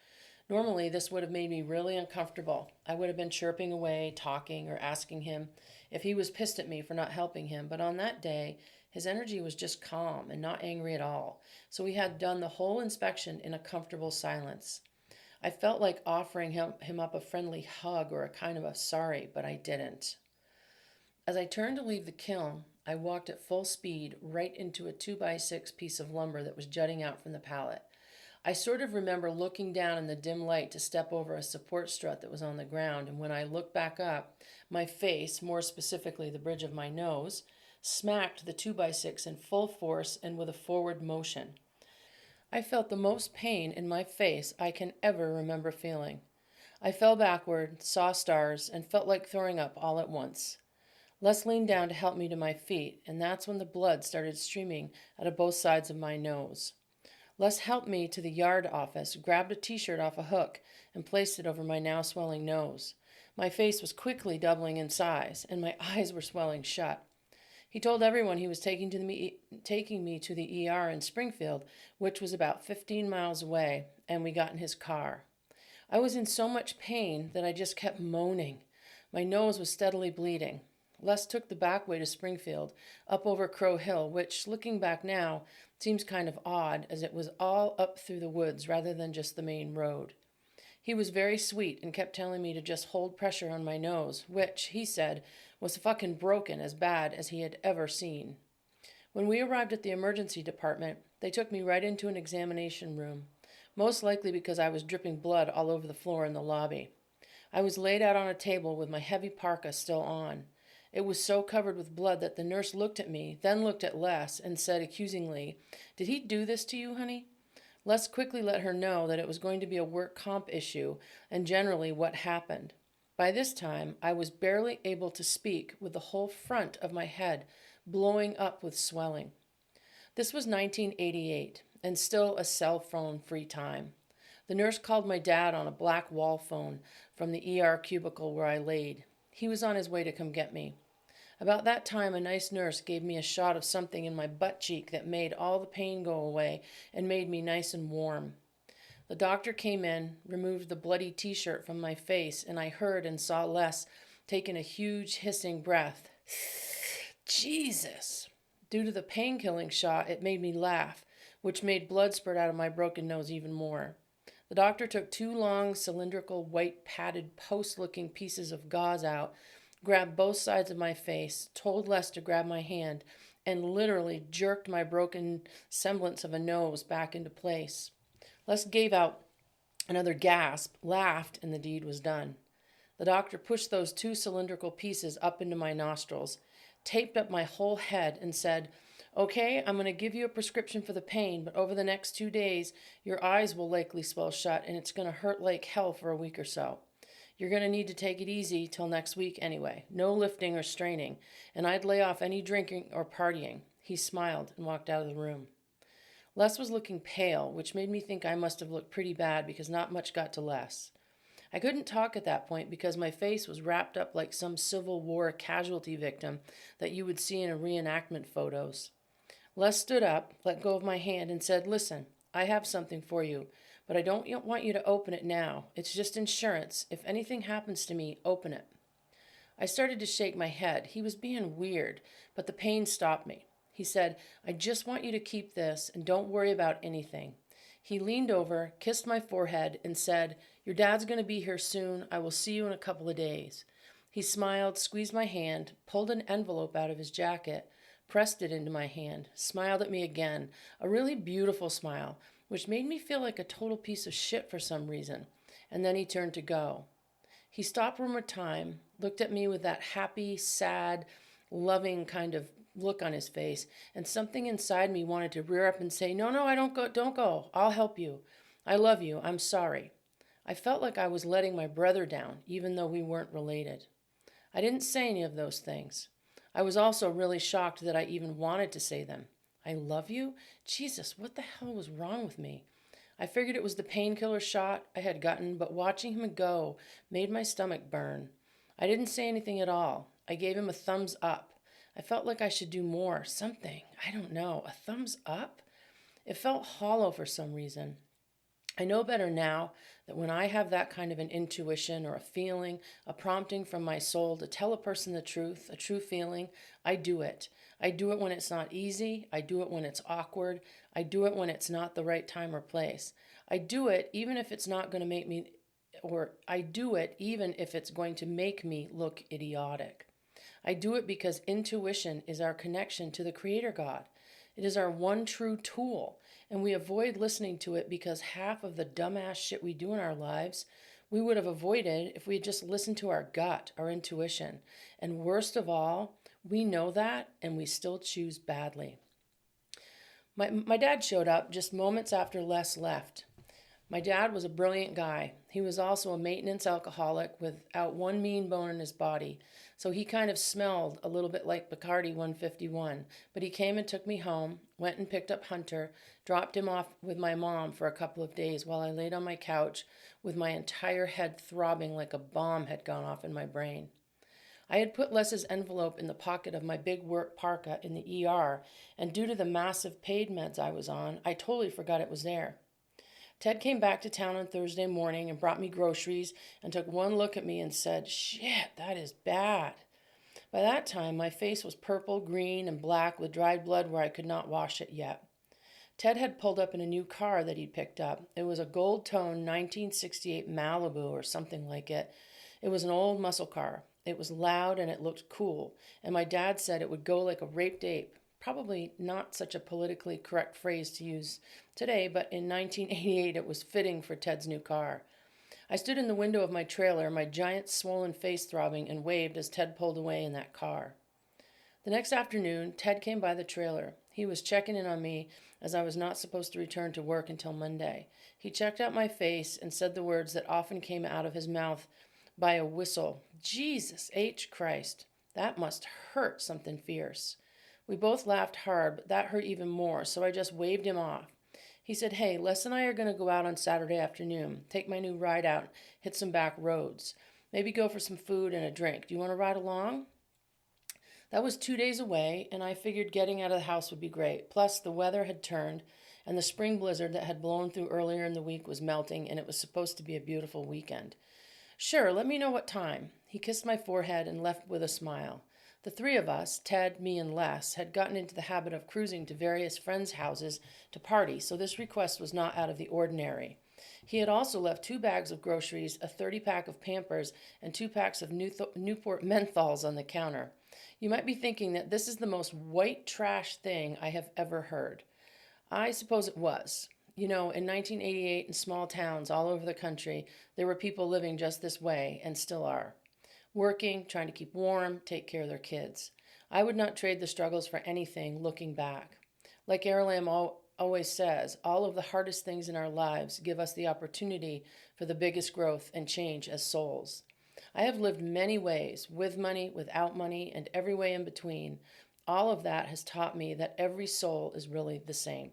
Normally, this would have made me really uncomfortable. I would have been chirping away, talking, or asking him if he was pissed at me for not helping him, but on that day, his energy was just calm and not angry at all, so we had done the whole inspection in a comfortable silence. I felt like offering him up a friendly hug or a kind of a sorry, but I didn't. As I turned to leave the kiln, I walked at full speed right into a 2x6 piece of lumber that was jutting out from the pallet. I sort of remember looking down in the dim light to step over a support strut that was on the ground, and when I looked back up, my face, more specifically the bridge of my nose, smacked the 2x6 in full force and with a forward motion. I felt the most pain in my face I can ever remember feeling. I fell backward, saw stars, and felt like throwing up all at once. Les leaned down to help me to my feet, and that's when the blood started streaming out of both sides of my nose. Les helped me to the yard office, grabbed a t-shirt off a hook, and placed it over my now swelling nose. My face was quickly doubling in size, and my eyes were swelling shut. He told everyone he was taking me to the ER in Springfield, which was about 15 miles away, and we got in his car. I was in so much pain that I just kept moaning. My nose was steadily bleeding. Les took the back way to Springfield, up over Crow Hill, which, looking back now, seems kind of odd, as it was all up through the woods rather than just the main road. He was very sweet and kept telling me to just hold pressure on my nose, which, he said, was fucking broken as bad as he had ever seen. When we arrived at the emergency department, they took me right into an examination room, most likely because I was dripping blood all over the floor in the lobby. I was laid out on a table with my heavy parka still on. It was so covered with blood that the nurse looked at me, then looked at Les, and said accusingly, "Did he do this to you, honey?" Les quickly let her know that it was going to be a work comp issue and generally what happened. By this time, I was barely able to speak with the whole front of my head blowing up with swelling. This was 1988 and still a cell phone free time. The nurse called my dad on a black wall phone from the ER cubicle where I laid. He was on his way to come get me. About that time, a nice nurse gave me a shot of something in my butt cheek that made all the pain go away and made me nice and warm. The doctor came in, removed the bloody t-shirt from my face, and I heard and saw Les taking a huge hissing breath. Jesus! Due to the pain-killing shot, it made me laugh, which made blood spurt out of my broken nose even more. The doctor took two long, cylindrical, white, padded, post-looking pieces of gauze out, grabbed both sides of my face, told Les to grab my hand, and literally jerked my broken semblance of a nose back into place. Les gave out another gasp, laughed, and the deed was done. The doctor pushed those two cylindrical pieces up into my nostrils, taped up my whole head, and said, "Okay, I'm going to give you a prescription for the pain, but over the next 2 days, your eyes will likely swell shut, and it's going to hurt like hell for a week or so. You're going to need to take it easy till next week anyway. No lifting or straining, and I'd lay off any drinking or partying." He smiled and walked out of the room. Les was looking pale, which made me think I must have looked pretty bad because not much got to Les. I couldn't talk at that point because my face was wrapped up like some Civil War casualty victim that you would see in a reenactment photos. Les stood up, let go of my hand, and said, "Listen, I have something for you, but I don't want you to open it now. It's just insurance. If anything happens to me, open it." I started to shake my head. He was being weird, but the pain stopped me. He said, "I just want you to keep this and don't worry about anything." He leaned over, kissed my forehead, and said, "Your dad's going to be here soon. I will see you in a couple of days." He smiled, squeezed my hand, pulled an envelope out of his jacket, pressed it into my hand, smiled at me again, a really beautiful smile, which made me feel like a total piece of shit for some reason, and then he turned to go. He stopped one more time, looked at me with that happy, sad, loving kind of look on his face, and something inside me wanted to rear up and say, No, I don't go. I'll help you. I love you. I'm sorry." I felt like I was letting my brother down, even though we weren't related. I didn't say any of those things. I was also really shocked that I even wanted to say them. I love you? Jesus, what the hell was wrong with me? I figured it was the painkiller shot I had gotten, but watching him go made my stomach burn. I didn't say anything at all. I gave him a thumbs up. I felt like I should do more, something. I don't know. A thumbs up? It felt hollow for some reason. I know better now that when I have that kind of an intuition or a feeling, a prompting from my soul to tell a person the truth, a true feeling, I do it. I do it when it's not easy. I do it when it's awkward. I do it when it's not the right time or place. I do it even if it's not going to make me, or I do it even if it's going to make me look idiotic. I do it because intuition is our connection to the Creator God. It is our one true tool, and we avoid listening to it because half of the dumbass shit we do in our lives we would have avoided if we had just listened to our gut, our intuition. And worst of all, we know that and we still choose badly. My dad showed up just moments after Les left. My dad was a brilliant guy. He was also a maintenance alcoholic without one mean bone in his body. So he kind of smelled a little bit like Bacardi 151. But he came and took me home, went and picked up Hunter, dropped him off with my mom for a couple of days while I laid on my couch with my entire head throbbing like a bomb had gone off in my brain. I had put Les's envelope in the pocket of my big work parka in the ER, and due to the massive paid meds I was on, I totally forgot it was there. Ted came back to town on Thursday morning and brought me groceries and took one look at me and said, "Shit, that is bad." By that time, my face was purple, green, and black with dried blood where I could not wash it yet. Ted had pulled up in a new car that he'd picked up. It was a gold-toned 1968 Malibu or something like it. It was an old muscle car. It was loud and it looked cool, and my dad said it would go like a raped ape. Probably not such a politically correct phrase to use today, but in 1988 it was fitting for Ted's new car. I stood in the window of my trailer, my giant swollen face throbbing, and waved as Ted pulled away in that car. The next afternoon, Ted came by the trailer. He was checking in on me as I was not supposed to return to work until Monday. He checked out my face and said the words that often came out of his mouth by a whistle. Jesus H. Christ. That must hurt something fierce. We both laughed hard, but that hurt even more, so I just waved him off. He said, "Hey, Les and I are going to go out on Saturday afternoon, take my new ride out, hit some back roads. Maybe go for some food and a drink. Do you want to ride along?" That was 2 days away, and I figured getting out of the house would be great. Plus, the weather had turned, and the spring blizzard that had blown through earlier in the week was melting, and it was supposed to be a beautiful weekend. "Sure, let me know what time." He kissed my forehead and left with a smile. The three of us, Ted, me, and Les, had gotten into the habit of cruising to various friends' houses to party, so this request was not out of the ordinary. He had also left 2 bags of groceries, a 30-pack of Pampers, and 2 packs of Newport menthols on the counter. You might be thinking that this is the most white trash thing I have ever heard. I suppose it was. You know, in 1988, in small towns all over the country, there were people living just this way, and still are. Working, trying to keep warm, take care of their kids. I would not trade the struggles for anything looking back. Like Errol always says, all of the hardest things in our lives give us the opportunity for the biggest growth and change as souls. I have lived many ways, with money, without money, and every way in between. All of that has taught me that every soul is really the same.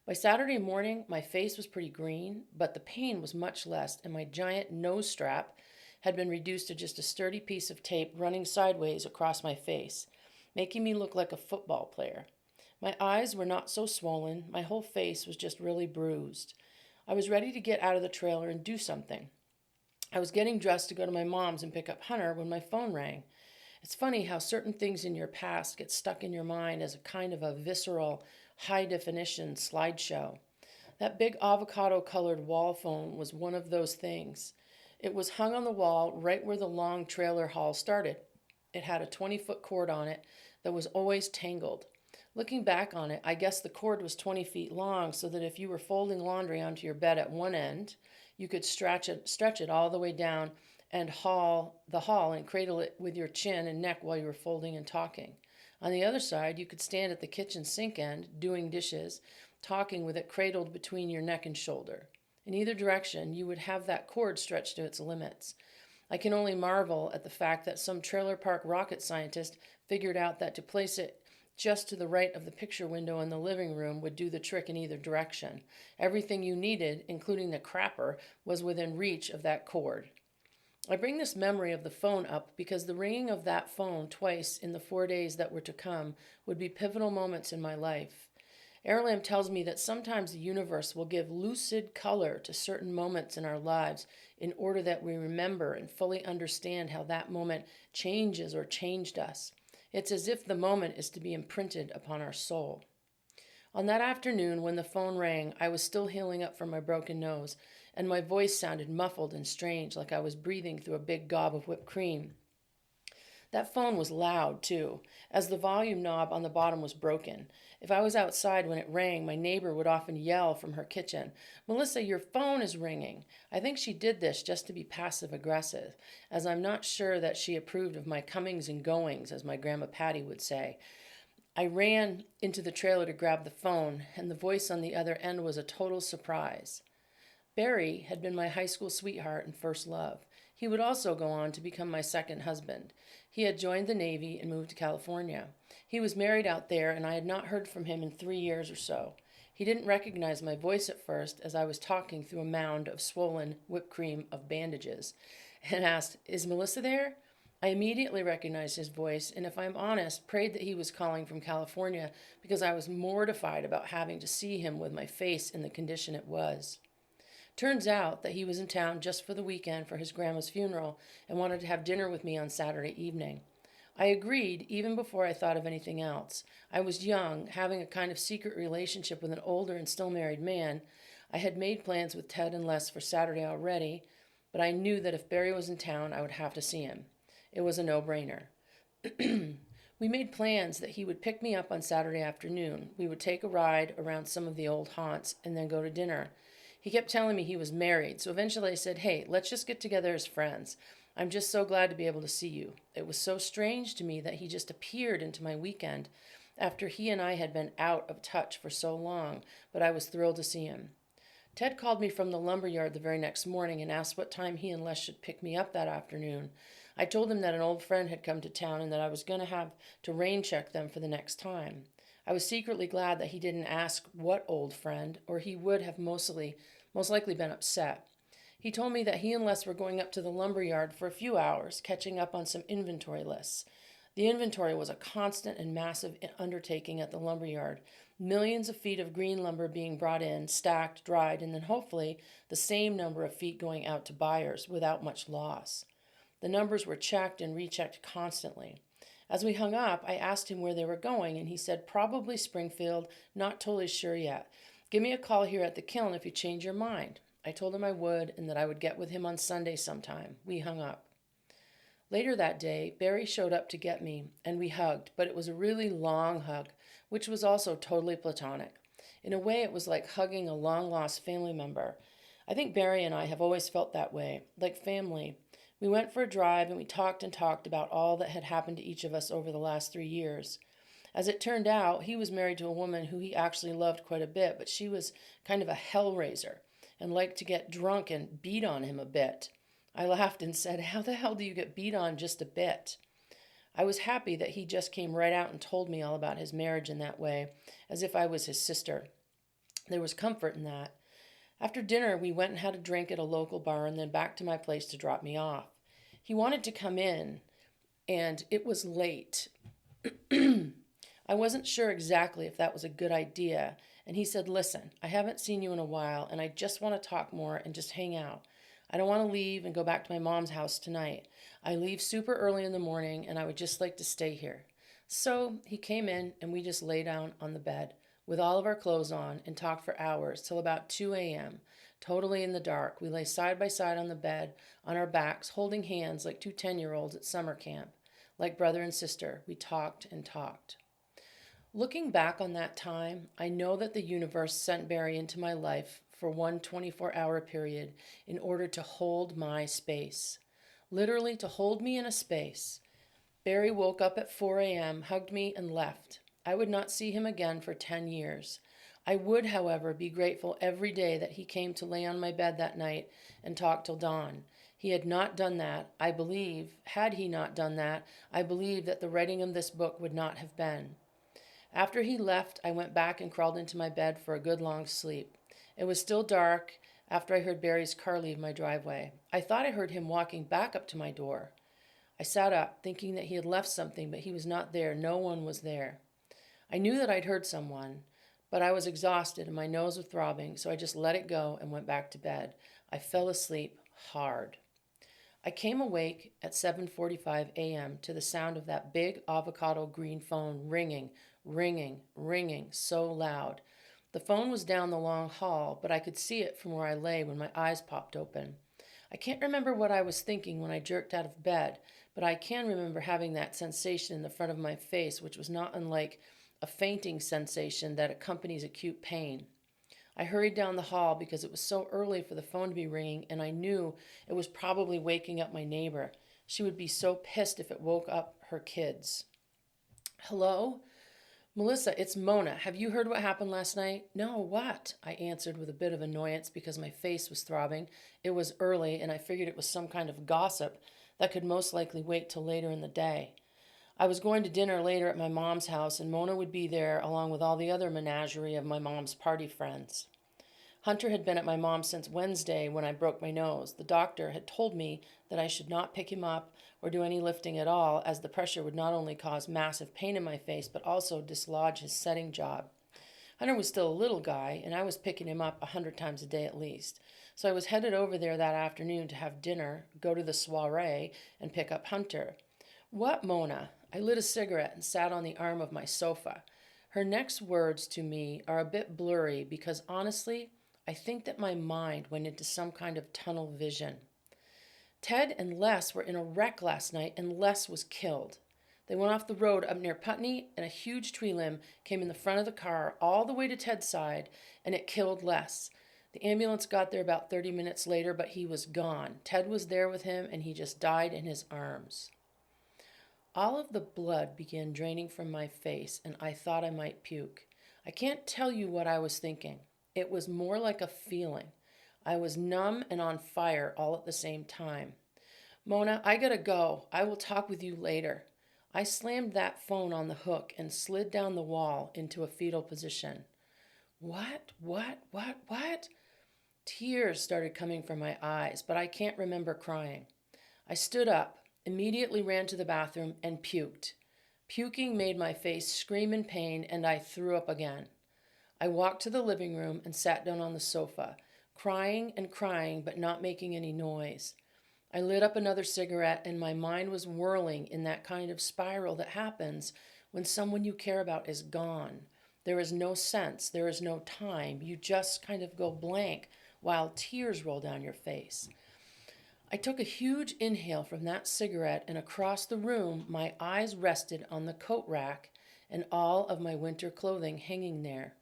By Saturday morning, my face was pretty green, but the pain was much less, and my giant nose strap had been reduced to just a sturdy piece of tape running sideways across my face, making me look like a football player. My eyes were not so swollen, my whole face was just really bruised. I was ready to get out of the trailer and do something. I was getting dressed to go to my mom's and pick up Hunter when my phone rang. It's funny how certain things in your past get stuck in your mind as a kind of a visceral, high-definition slideshow. That big avocado-colored wall phone was one of those things. It was hung on the wall right where the long trailer haul started. It had a 20-foot cord on it that was always tangled. Looking back on it, I guess the cord was 20 feet long so that if you were folding laundry onto your bed at one end, you could stretch it all the way down and haul and cradle it with your chin and neck while you were folding and talking. On the other side, you could stand at the kitchen sink end, doing dishes, talking with it cradled between your neck and shoulder. In either direction, you would have that cord stretched to its limits. I can only marvel at the fact that some trailer park rocket scientist figured out that to place it just to the right of the picture window in the living room would do the trick in either direction. Everything you needed, including the crapper, was within reach of that cord. I bring this memory of the phone up because the ringing of that phone twice in the 4 days that were to come would be pivotal moments in my life. Errol tells me that sometimes the universe will give lucid color to certain moments in our lives in order that we remember and fully understand how that moment changes or changed us. It's as if the moment is to be imprinted upon our soul. On that afternoon when the phone rang, I was still healing up from my broken nose, and my voice sounded muffled and strange, like I was breathing through a big gob of whipped cream. That phone was loud, too, as the volume knob on the bottom was broken. If I was outside when it rang, my neighbor would often yell from her kitchen, "Melissa, your phone is ringing." I think she did this just to be passive-aggressive, as I'm not sure that she approved of my comings and goings, as my Grandma Patty would say. I ran into the trailer to grab the phone, and the voice on the other end was a total surprise. Barry had been my high school sweetheart and first love. He would also go on to become my second husband. He had joined the Navy and moved to California. He was married out there, and I had not heard from him in 3 years or so. He didn't recognize my voice at first as I was talking through a mound of swollen whipped cream of bandages, and asked, "Is Melissa there?" I immediately recognized his voice, and if I'm honest, prayed that he was calling from California because I was mortified about having to see him with my face in the condition it was. Turns out that he was in town just for the weekend for his grandma's funeral and wanted to have dinner with me on Saturday evening. I agreed even before I thought of anything else. I was young, having a kind of secret relationship with an older and still married man. I had made plans with Ted and Les for Saturday already, but I knew that if Barry was in town, I would have to see him. It was a no-brainer. We made plans that he would pick me up on Saturday afternoon. We would take a ride around some of the old haunts and then go to dinner. He kept telling me he was married, so eventually I said, "Hey, let's just get together as friends. I'm just so glad to be able to see you." It was so strange to me that he just appeared into my weekend after he and I had been out of touch for so long, but I was thrilled to see him. Ted called me from the lumberyard the very next morning and asked what time he and Les should pick me up that afternoon. I told him that an old friend had come to town and that I was going to have to rain check them for the next time. I was secretly glad that he didn't ask what old friend, or he would have most likely been upset. He told me that he and Les were going up to the lumberyard for a few hours, catching up on some inventory lists. The inventory was a constant and massive undertaking at the lumberyard. Millions of feet of green lumber being brought in, stacked, dried, and then hopefully the same number of feet going out to buyers without much loss. The numbers were checked and rechecked constantly. As we hung up, I asked him where they were going, and he said probably Springfield, not totally sure yet. Give me a call here at the kiln if you change your mind. I told him I would and that I would get with him on Sunday sometime. We hung up. Later that day, Barry showed up to get me, and we hugged, but it was a really long hug, which was also totally platonic. In a way, it was like hugging a long-lost family member. I think Barry and I have always felt that way, like family. We went for a drive, and we talked and talked about all that had happened to each of us over the last 3 years. As it turned out, he was married to a woman who he actually loved quite a bit, but she was kind of a hellraiser and liked to get drunk and beat on him a bit. I laughed and said, "How the hell do you get beat on just a bit?" I was happy that he just came right out and told me all about his marriage in that way, as if I was his sister. There was comfort in that. After dinner, we went and had a drink at a local bar and then back to my place to drop me off. He wanted to come in, and it was late. I wasn't sure exactly if that was a good idea, and he said, "Listen, I haven't seen you in a while, and I just want to talk more and just hang out. I don't want to leave and go back to my mom's house tonight. I leave super early in the morning, and I would just like to stay here." So he came in, and we just lay down on the bed with all of our clothes on and talked for hours till about 2 a.m., totally in the dark. We lay side by side on the bed, on our backs, holding hands like two 10-year-olds at summer camp. Like brother and sister, we talked and talked. Looking back on that time, I know that the universe sent Barry into my life for one 24-hour period in order to hold my space. Literally to hold me in a space. Barry woke up at 4 a.m., hugged me, and left. I would not see him again for 10 years. I would, however, be grateful every day that he came to lay on my bed that night and talk till dawn. He had not done that, I believe. Had he not done that, I believe that the writing of this book would not have been. After he left, I went back and crawled into my bed for a good long sleep. It was still dark after I heard Barry's car leave my driveway. I thought I heard him walking back up to my door. I sat up, thinking that he had left something, but he was not there. No one was there. I knew that I'd heard someone, but I was exhausted and my nose was throbbing, so I just let it go and went back to bed. I fell asleep hard. I came awake at 7:45 a.m. to the sound of that big avocado green phone ringing, ringing, ringing so loud. The phone was down the long hall, but I could see it from where I lay when my eyes popped open. I can't remember what I was thinking when I jerked out of bed, but I can remember having that sensation in the front of my face, which was not unlike a fainting sensation that accompanies acute pain. I hurried down the hall because it was so early for the phone to be ringing, and I knew it was probably waking up my neighbor. She would be so pissed if it woke up her kids. "Hello? Melissa, it's Mona. Have you heard what happened last night?" "No, what?" I answered with a bit of annoyance because my face was throbbing. It was early, and I figured it was some kind of gossip that could most likely wait till later in the day. I was going to dinner later at my mom's house, and Mona would be there along with all the other menagerie of my mom's party friends. Hunter had been at my mom's since Wednesday when I broke my nose. The doctor had told me that I should not pick him up or do any lifting at all, as the pressure would not only cause massive pain in my face, but also dislodge his setting job. Hunter was still a little guy, and I was picking him up 100 times a day at least. So I was headed over there that afternoon to have dinner, go to the soiree, and pick up Hunter. "What, Mona?" I lit a cigarette and sat on the arm of my sofa. Her next words to me are a bit blurry because honestly, I think that my mind went into some kind of tunnel vision. Ted and Les were in a wreck last night, and Les was killed. They went off the road up near Putney, and a huge tree limb came in the front of the car all the way to Ted's side, and it killed Les. The ambulance got there about 30 minutes later, but he was gone. Ted was there with him, and he just died in his arms. All of the blood began draining from my face, and I thought I might puke. I can't tell you what I was thinking. It was more like a feeling. I was numb and on fire all at the same time. Mona, I gotta go. I will talk with you later. I slammed that phone on the hook and slid down the wall into a fetal position. What? Tears started coming from my eyes, but I can't remember crying. I stood up, immediately ran to the bathroom, and puked. Puking made my face scream in pain, and I threw up again. I walked to the living room and sat down on the sofa, crying and crying, but not making any noise. I lit up another cigarette, and my mind was whirling in that kind of spiral that happens when someone you care about is gone. There is no sense, there is no time. You just kind of go blank while tears roll down your face. I took a huge inhale from that cigarette, and across the room, my eyes rested on the coat rack and all of my winter clothing hanging there.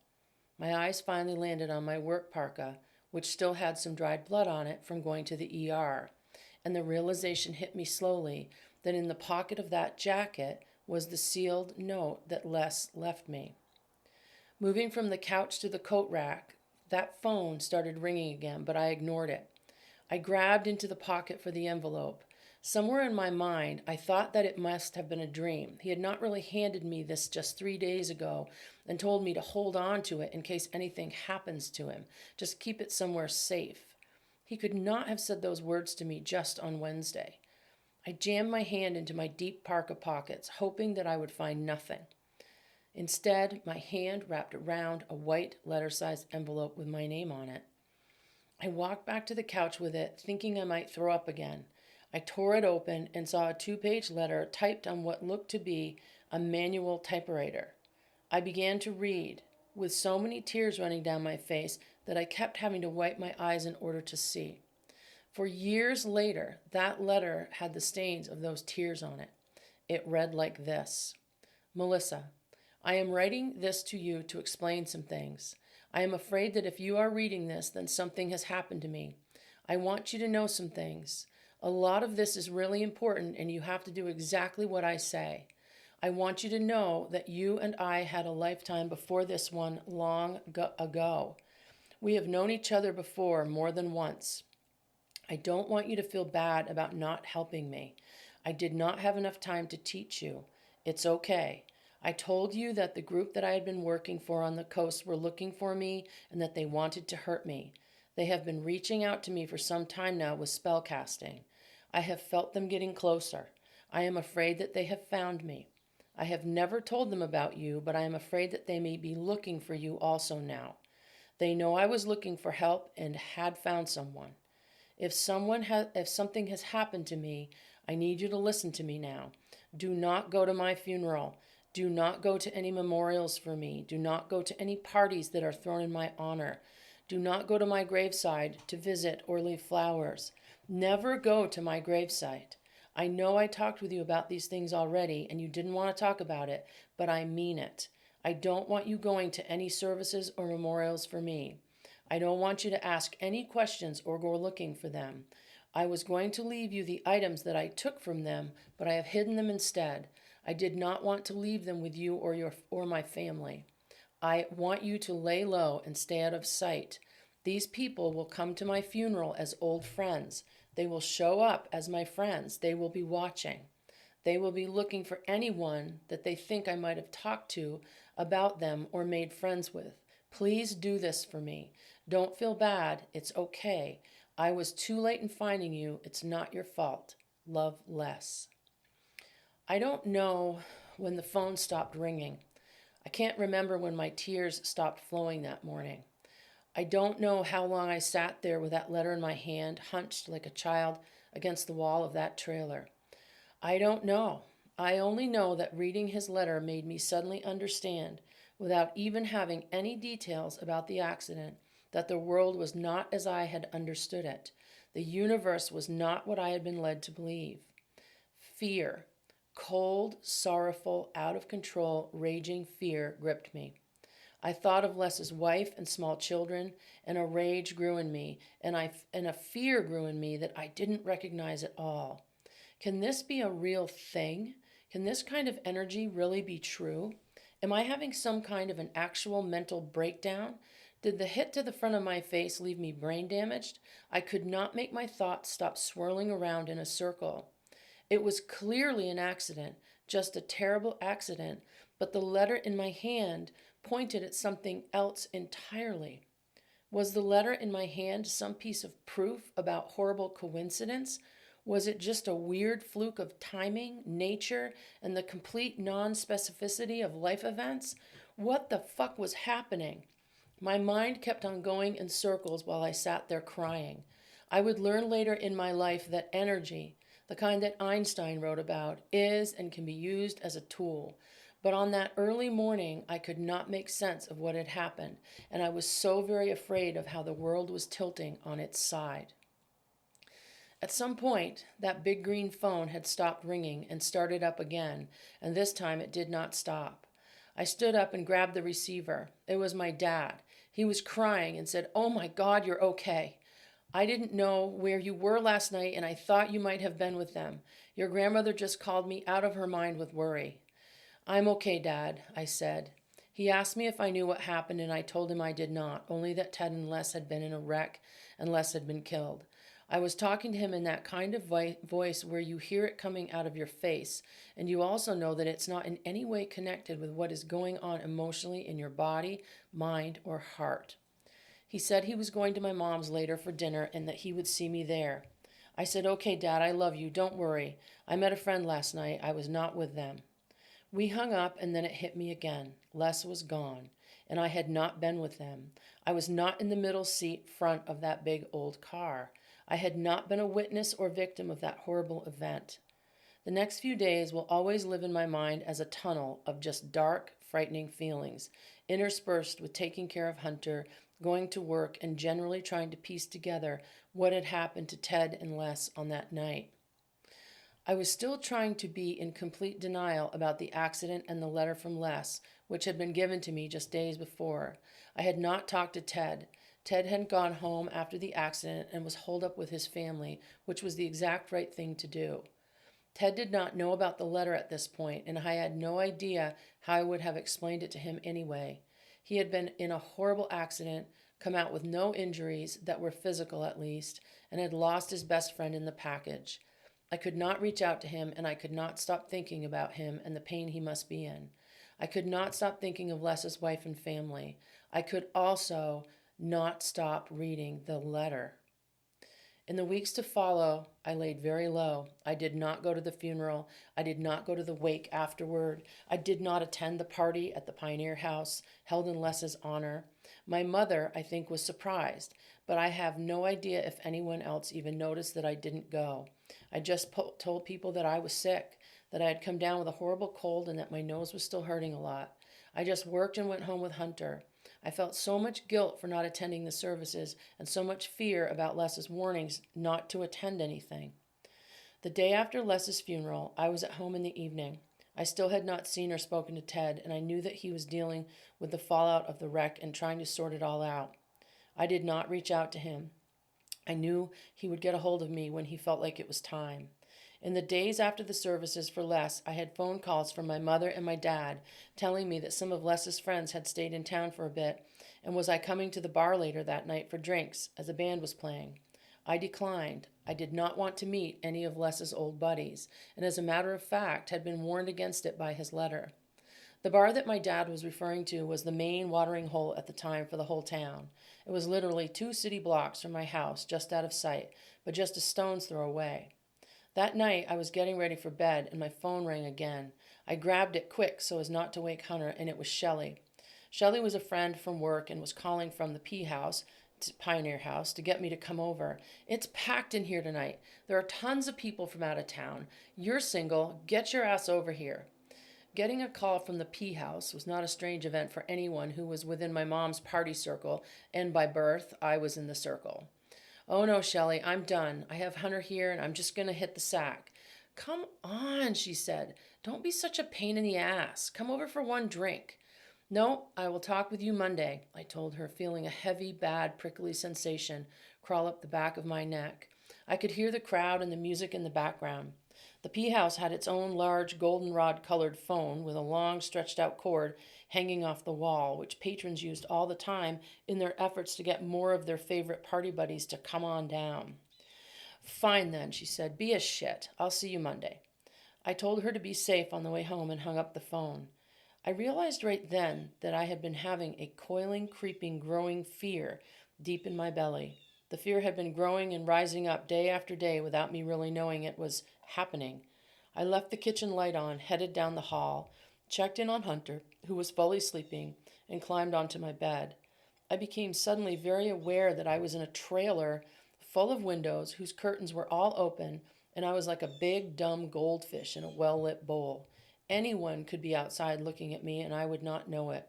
My eyes finally landed on my work parka, which still had some dried blood on it from going to the ER, and the realization hit me slowly that in the pocket of that jacket was the sealed note that Les left me. Moving from the couch to the coat rack, that phone started ringing again, but I ignored it. I grabbed into the pocket for the envelope. Somewhere in my mind, I thought that it must have been a dream. He had not really handed me this just 3 days ago and told me to hold on to it in case anything happens to him. Just keep it somewhere safe. He could not have said those words to me just on Wednesday. I jammed my hand into my deep parka pockets, hoping that I would find nothing. Instead, my hand wrapped around a white letter-sized envelope with my name on it. I walked back to the couch with it, thinking I might throw up again. I tore it open and saw a 2-page letter typed on what looked to be a manual typewriter. I began to read, with so many tears running down my face that I kept having to wipe my eyes in order to see. For years later, that letter had the stains of those tears on it. It read like this: Melissa, I am writing this to you to explain some things. I am afraid that if you are reading this, then something has happened to me. I want you to know some things. A lot of this is really important, and you have to do exactly what I say. I want you to know that you and I had a lifetime before this one long ago. We have known each other before more than once. I don't want you to feel bad about not helping me. I did not have enough time to teach you. It's okay. I told you that the group that I had been working for on the coast were looking for me and that they wanted to hurt me. They have been reaching out to me for some time now with spell casting. I have felt them getting closer. I am afraid that they have found me. I have never told them about you, but I am afraid that they may be looking for you also now. They know I was looking for help and had found someone. If something has happened to me, I need you to listen to me now. Do not go to my funeral. Do not go to any memorials for me. Do not go to any parties that are thrown in my honor. Do not go to my graveside to visit or leave flowers. Never go to my gravesite. I know I talked with you about these things already and you didn't want to talk about it, but I mean it. I don't want you going to any services or memorials for me. I don't want you to ask any questions or go looking for them. I was going to leave you the items that I took from them, but I have hidden them instead. I did not want to leave them with you or my family. I want you to lay low and stay out of sight. These people will come to my funeral as old friends. They will show up as my friends. They will be watching. They will be looking for anyone that they think I might have talked to about them or made friends with. Please do this for me. Don't feel bad. It's okay. I was too late in finding you. It's not your fault. Love, Les. I don't know when the phone stopped ringing. I can't remember when my tears stopped flowing that morning. I don't know how long I sat there with that letter in my hand, hunched like a child against the wall of that trailer. I don't know. I only know that reading his letter made me suddenly understand, without even having any details about the accident, that the world was not as I had understood it. The universe was not what I had been led to believe. Fear. Cold, sorrowful, out of control, raging fear gripped me. I thought of Les's wife and small children, and a rage grew in me, and a fear grew in me that I didn't recognize at all. Can this be a real thing? Can this kind of energy really be true? Am I having some kind of an actual mental breakdown? Did the hit to the front of my face leave me brain damaged? I could not make my thoughts stop swirling around in a circle. It was clearly an accident, just a terrible accident, but the letter in my hand pointed at something else entirely. Was the letter in my hand some piece of proof about horrible coincidence? Was it just a weird fluke of timing, nature, and the complete non specificity of life events? What the fuck was happening? My mind kept on going in circles while I sat there crying. I would learn later in my life that energy, the kind that Einstein wrote about, is and can be used as a tool. But on that early morning, I could not make sense of what had happened, and I was so very afraid of how the world was tilting on its side. At some point, that big green phone had stopped ringing and started up again, and this time it did not stop. I stood up and grabbed the receiver. It was my dad. He was crying and said, "Oh my God, you're okay. I didn't know where you were last night, and I thought you might have been with them. Your grandmother just called me out of her mind with worry." "I'm okay, Dad," I said. He asked me if I knew what happened, and I told him I did not, only that Ted and Les had been in a wreck and Les had been killed. I was talking to him in that kind of voice where you hear it coming out of your face, and you also know that it's not in any way connected with what is going on emotionally in your body, mind, or heart. He said he was going to my mom's later for dinner and that he would see me there. I said, "Okay, Dad, I love you. Don't worry. I met a friend last night. I was not with them." We hung up, and then it hit me again. Les was gone, and I had not been with them. I was not in the middle seat front of that big old car. I had not been a witness or victim of that horrible event. The next few days will always live in my mind as a tunnel of just dark, frightening feelings, interspersed with taking care of Hunter, going to work, and generally trying to piece together what had happened to Ted and Les on that night. I was still trying to be in complete denial about the accident and the letter from Les, which had been given to me just days before. I had not talked to Ted. Ted had gone home after the accident and was holed up with his family, which was the exact right thing to do. Ted did not know about the letter at this point, and I had no idea how I would have explained it to him anyway. He had been in a horrible accident, come out with no injuries that were physical at least, and had lost his best friend in the package. I could not reach out to him, and I could not stop thinking about him and the pain he must be in. I could not stop thinking of Les's wife and family. I could also not stop reading the letter. In the weeks to follow, I laid very low. I did not go to the funeral. I did not go to the wake afterward. I did not attend the party at the Pioneer House held in Les's honor. My mother, I think, was surprised, but I have no idea if anyone else even noticed that I didn't go. I just told people that I was sick, that I had come down with a horrible cold and that my nose was still hurting a lot. I just worked and went home with Hunter. I felt so much guilt for not attending the services and so much fear about Les's warnings not to attend anything. The day after Les's funeral, I was at home in the evening. I still had not seen or spoken to Ted, and I knew that he was dealing with the fallout of the wreck and trying to sort it all out. I did not reach out to him. I knew he would get a hold of me when he felt like it was time. In the days after the services for Les, I had phone calls from my mother and my dad telling me that some of Les's friends had stayed in town for a bit, and was I coming to the bar later that night for drinks as a band was playing. I declined. I did not want to meet any of Les's old buddies, and as a matter of fact had been warned against it by his letter. The bar that my dad was referring to was the main watering hole at the time for the whole town. It was literally 2 city blocks from my house, just out of sight, but just a stone's throw away. That night, I was getting ready for bed, and my phone rang again. I grabbed it quick so as not to wake Hunter, and it was Shelley. Shelley was a friend from work and was calling from the Pioneer House, to get me to come over. "It's packed in here tonight. There are tons of people from out of town. You're single. Get your ass over here." Getting a call from the P House was not a strange event for anyone who was within my mom's party circle, and by birth, I was in the circle. "Oh no, Shelley, I'm done. I have Hunter here and I'm just going to hit the sack." "Come on," she said. "Don't be such a pain in the ass. Come over for one drink." "No, I will talk with you Monday," I told her, feeling a heavy, bad, prickly sensation crawl up the back of my neck. I could hear the crowd and the music in the background. The P House had its own large goldenrod colored phone with a long stretched out cord hanging off the wall, which patrons used all the time in their efforts to get more of their favorite party buddies to come on down. Fine then, she said, be a shit. I'll see you Monday. I told her to be safe on the way home and hung up the phone. I realized right then that I had been having a coiling, creeping, growing fear deep in my belly. The fear had been growing and rising up day after day without me really knowing it was happening. I left the kitchen light on, headed down the hall, checked in on Hunter, who was fully sleeping, and climbed onto my bed. I became suddenly very aware that I was in a trailer full of windows whose curtains were all open, and I was like a big, dumb goldfish in a well-lit bowl. Anyone could be outside looking at me, and I would not know it.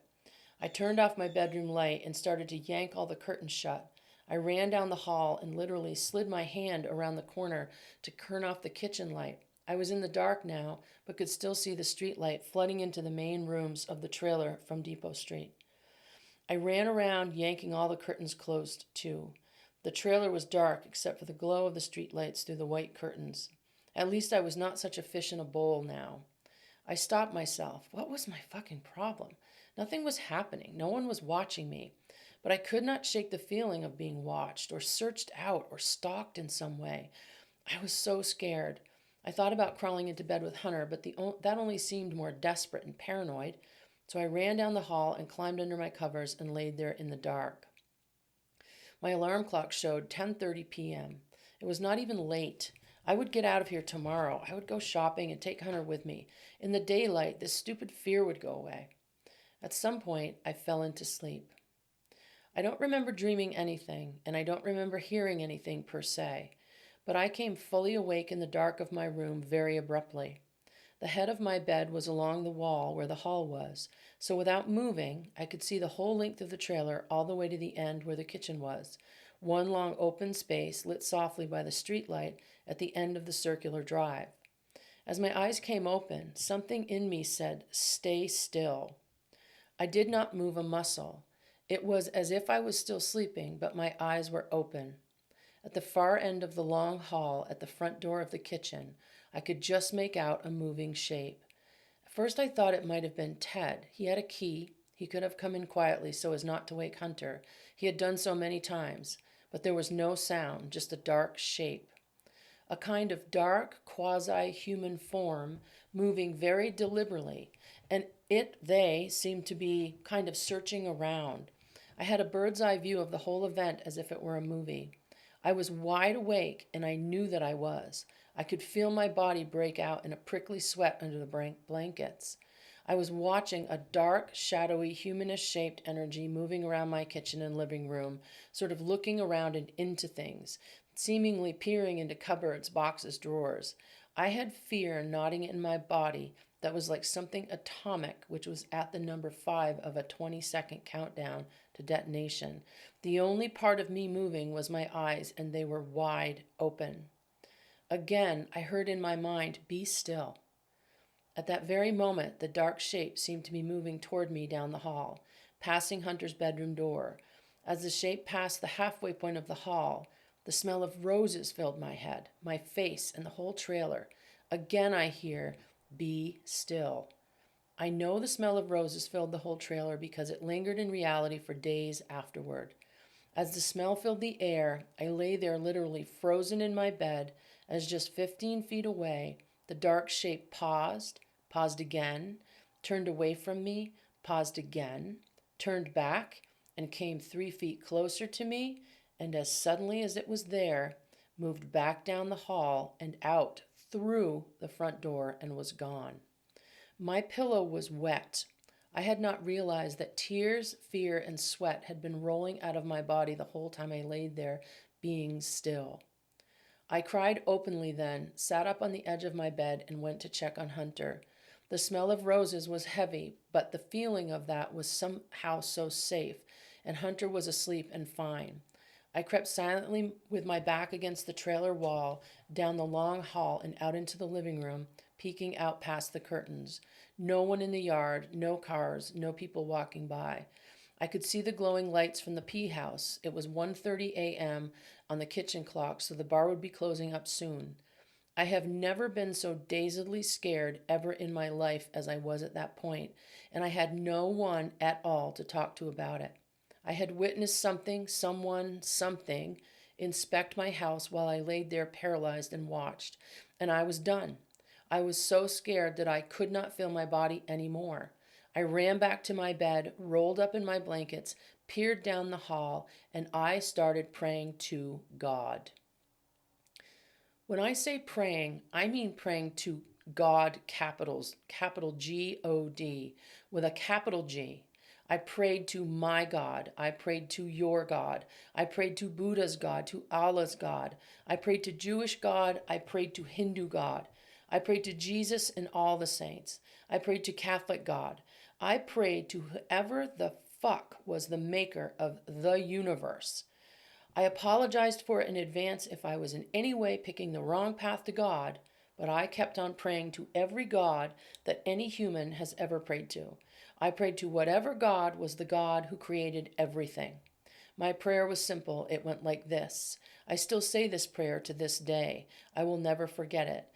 I turned off my bedroom light and started to yank all the curtains shut. I ran down the hall and literally slid my hand around the corner to turn off the kitchen light. I was in the dark now, but could still see the street light flooding into the main rooms of the trailer from Depot Street. I ran around, yanking all the curtains closed, too. The trailer was dark except for the glow of the street lights through the white curtains. At least I was not such a fish in a bowl now. I stopped myself. What was my fucking problem? Nothing was happening. No one was watching me. But I could not shake the feeling of being watched or searched out or stalked in some way. I was so scared. I thought about crawling into bed with Hunter, but that only seemed more desperate and paranoid. So I ran down the hall and climbed under my covers and laid there in the dark. My alarm clock showed 10:30 p.m. It was not even late. I would get out of here tomorrow. I would go shopping and take Hunter with me. In the daylight, this stupid fear would go away. At some point, I fell into sleep. I don't remember dreaming anything, and I don't remember hearing anything per se, but I came fully awake in the dark of my room very abruptly. The head of my bed was along the wall where the hall was, so without moving, I could see the whole length of the trailer all the way to the end where the kitchen was, one long open space lit softly by the streetlight at the end of the circular drive. As my eyes came open, something in me said, "Stay still." I did not move a muscle. It was as if I was still sleeping, but my eyes were open. At the far end of the long hall, at the front door of the kitchen, I could just make out a moving shape. At first I thought it might have been Ted. He had a key. He could have come in quietly so as not to wake Hunter. He had done so many times. But there was no sound, just a dark shape. A kind of dark, quasi-human form moving very deliberately, and they seemed to be kind of searching around. I had a bird's eye view of the whole event as if it were a movie. I was wide awake, and I knew that I was. I could feel my body break out in a prickly sweat under the blankets. I was watching a dark, shadowy, humanish-shaped energy moving around my kitchen and living room, sort of looking around and into things, seemingly peering into cupboards, boxes, drawers. I had fear knotting in my body that was like something atomic, which was at the number 5 of a 20-second countdown to detonation. The only part of me moving was my eyes, and they were wide open. Again, I heard in my mind, "Be still." At that very moment, the dark shape seemed to be moving toward me down the hall, passing Hunter's bedroom door. As the shape passed the halfway point of the hall, the smell of roses filled my head, my face, and the whole trailer. Again I hear, "Be still." I know the smell of roses filled the whole trailer because it lingered in reality for days afterward. As the smell filled the air, I lay there literally frozen in my bed as just 15 feet away, the dark shape paused again, turned away from me, paused again, turned back, and came 3 feet closer to me, and as suddenly as it was there, moved back down the hall and out through the front door and was gone. My pillow was wet. I had not realized that tears, fear, and sweat had been rolling out of my body the whole time I laid there, being still. I cried openly then, sat up on the edge of my bed, and went to check on Hunter. The smell of roses was heavy, but the feeling of that was somehow so safe, and Hunter was asleep and fine. I crept silently with my back against the trailer wall, down the long hall and out into the living room, peeking out past the curtains. No one in the yard, no cars, no people walking by. I could see the glowing lights from the P House. It was 1:30 a.m. on the kitchen clock, so the bar would be closing up soon. I have never been so dazedly scared ever in my life as I was at that point, and I had no one at all to talk to about it. I had witnessed something, someone, something inspect my house while I laid there paralyzed and watched, and I was done. I was so scared that I could not feel my body anymore. I ran back to my bed, rolled up in my blankets, peered down the hall, and I started praying to God. When I say praying, I mean praying to God, capitals, capital G-O-D, with a capital G. I prayed to my God. I prayed to your God. I prayed to Buddha's God, to Allah's God. I prayed to Jewish God. I prayed to Hindu God. I prayed to Jesus and all the saints. I prayed to Catholic God. I prayed to whoever the fuck was the maker of the universe. I apologized for it in advance if I was in any way picking the wrong path to God, but I kept on praying to every God that any human has ever prayed to. I prayed to whatever God was the God who created everything. My prayer was simple. It went like this. I still say this prayer to this day. I will never forget it.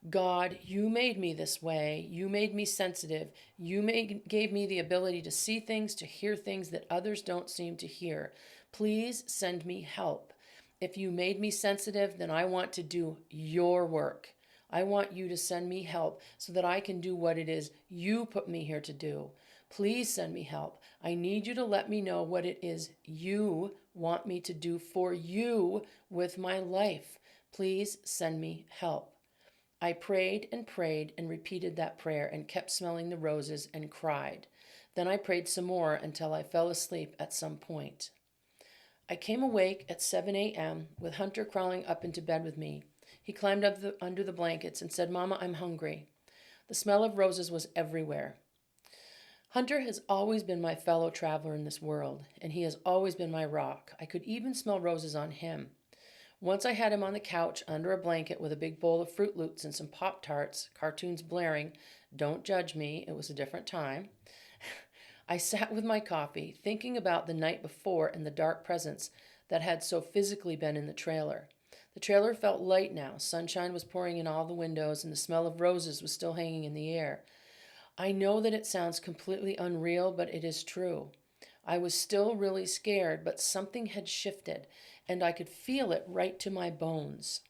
God, you made me this way. You made me sensitive. Gave me the ability to see things, to hear things that others don't seem to hear. Please send me help. If you made me sensitive, then I want to do your work. I want you to send me help so that I can do what it is you put me here to do. Please send me help. I need you to let me know what it is you want me to do for you with my life. Please send me help. I prayed and repeated that prayer and kept smelling the roses and cried. Then I prayed some more until I fell asleep at some point. I came awake at 7 a.m. with Hunter crawling up into bed with me. He climbed up under the blankets and said, "Mama, I'm hungry." The smell of roses was everywhere. Hunter has always been my fellow traveler in this world, and he has always been my rock. I could even smell roses on him. Once I had him on the couch under a blanket with a big bowl of Fruit Loops and some Pop-Tarts, cartoons blaring. Don't judge me, it was a different time. I sat with my coffee, thinking about the night before and the dark presence that had so physically been in the trailer. The trailer felt light now. Sunshine was pouring in all the windows, and the smell of roses was still hanging in the air. I know that it sounds completely unreal, but it is true. I was still really scared, but something had shifted, and I could feel it right to my bones.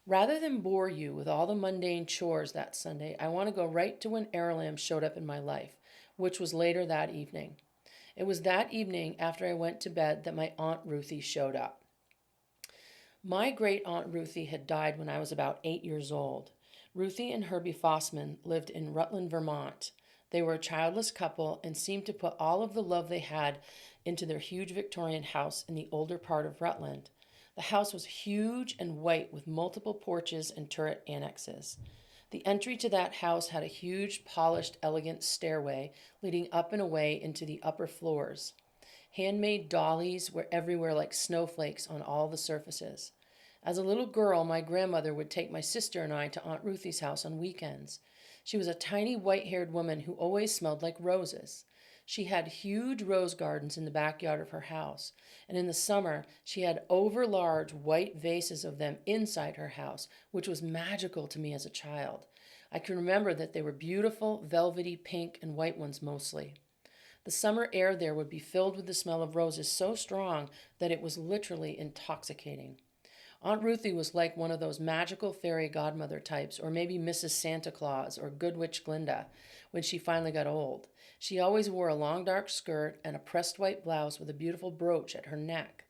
Rather than bore you with all the mundane chores that Sunday, I want to go right to when Aralam showed up in my life, which was later that evening. It was that evening after I went to bed that my Aunt Ruthie showed up. My great Aunt Ruthie had died when I was about 8 years old. Ruthie and Herbie Fossman lived in Rutland, Vermont. They were a childless couple and seemed to put all of the love they had into their huge Victorian house in the older part of Rutland. The house was huge and white with multiple porches and turret annexes. The entry to that house had a huge, polished, elegant stairway leading up and away into the upper floors. Handmade dollies were everywhere like snowflakes on all the surfaces. As a little girl, my grandmother would take my sister and I to Aunt Ruthie's house on weekends. She was a tiny white-haired woman who always smelled like roses. She had huge rose gardens in the backyard of her house, and in the summer she had over-large white vases of them inside her house, which was magical to me as a child. I can remember that they were beautiful, velvety pink and white ones mostly. The summer air there would be filled with the smell of roses so strong that it was literally intoxicating. Aunt Ruthie was like one of those magical fairy godmother types, or maybe Mrs. Santa Claus or Good Witch Glinda, when she finally got old. She always wore a long dark skirt and a pressed white blouse with a beautiful brooch at her neck.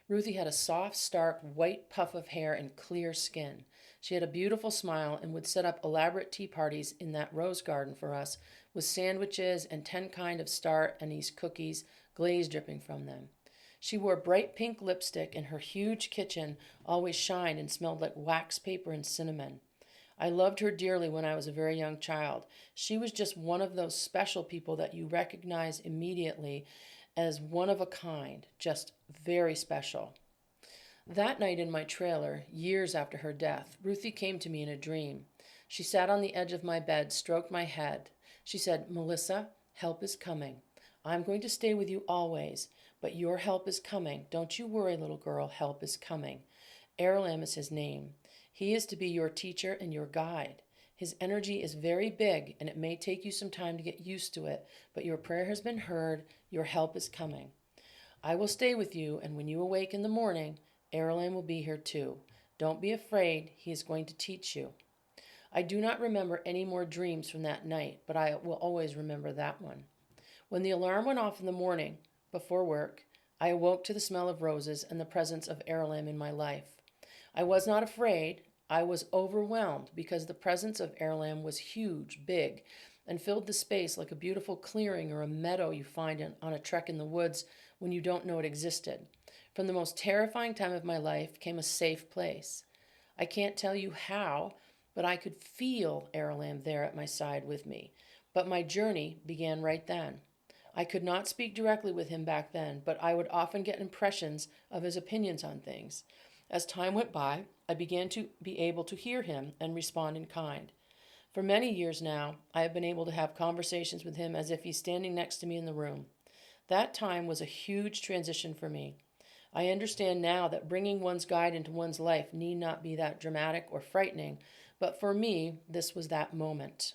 Ruthie had a soft, stark, white puff of hair and clear skin. She had a beautiful smile and would set up elaborate tea parties in that rose garden for us with sandwiches and 10 kind of star anise cookies, glaze dripping from them. She wore bright pink lipstick, and her huge kitchen always shined and smelled like wax paper and cinnamon. I loved her dearly when I was a very young child. She was just one of those special people that you recognize immediately as one of a kind, just very special. That night in my trailer, years after her death, Ruthie came to me in a dream. She sat on the edge of my bed, stroked my head. She said, "Melissa, help is coming. I'm going to stay with you always, but your help is coming. Don't you worry, little girl, help is coming. Aralam is his name. He is to be your teacher and your guide. His energy is very big, and it may take you some time to get used to it, but your prayer has been heard. Your help is coming. I will stay with you, and when you awake in the morning, Aralam will be here too. Don't be afraid. He is going to teach you. I do not remember any more dreams from that night, but I will always remember that one. When the alarm went off in the morning, before work, I awoke to the smell of roses and the presence of Aralam in my life. I was not afraid. I was overwhelmed because the presence of Aralam was huge, big, and filled the space like a beautiful clearing or a meadow you find on a trek in the woods when you don't know it existed. From the most terrifying time of my life came a safe place. I can't tell you how, but I could feel Aralam there at my side with me. But my journey began right then. I could not speak directly with him back then, but I would often get impressions of his opinions on things. As time went by, I began to be able to hear him and respond in kind. For many years now, I have been able to have conversations with him as if he's standing next to me in the room. That time was a huge transition for me. I understand now that bringing one's guide into one's life need not be that dramatic or frightening, but for me, this was that moment.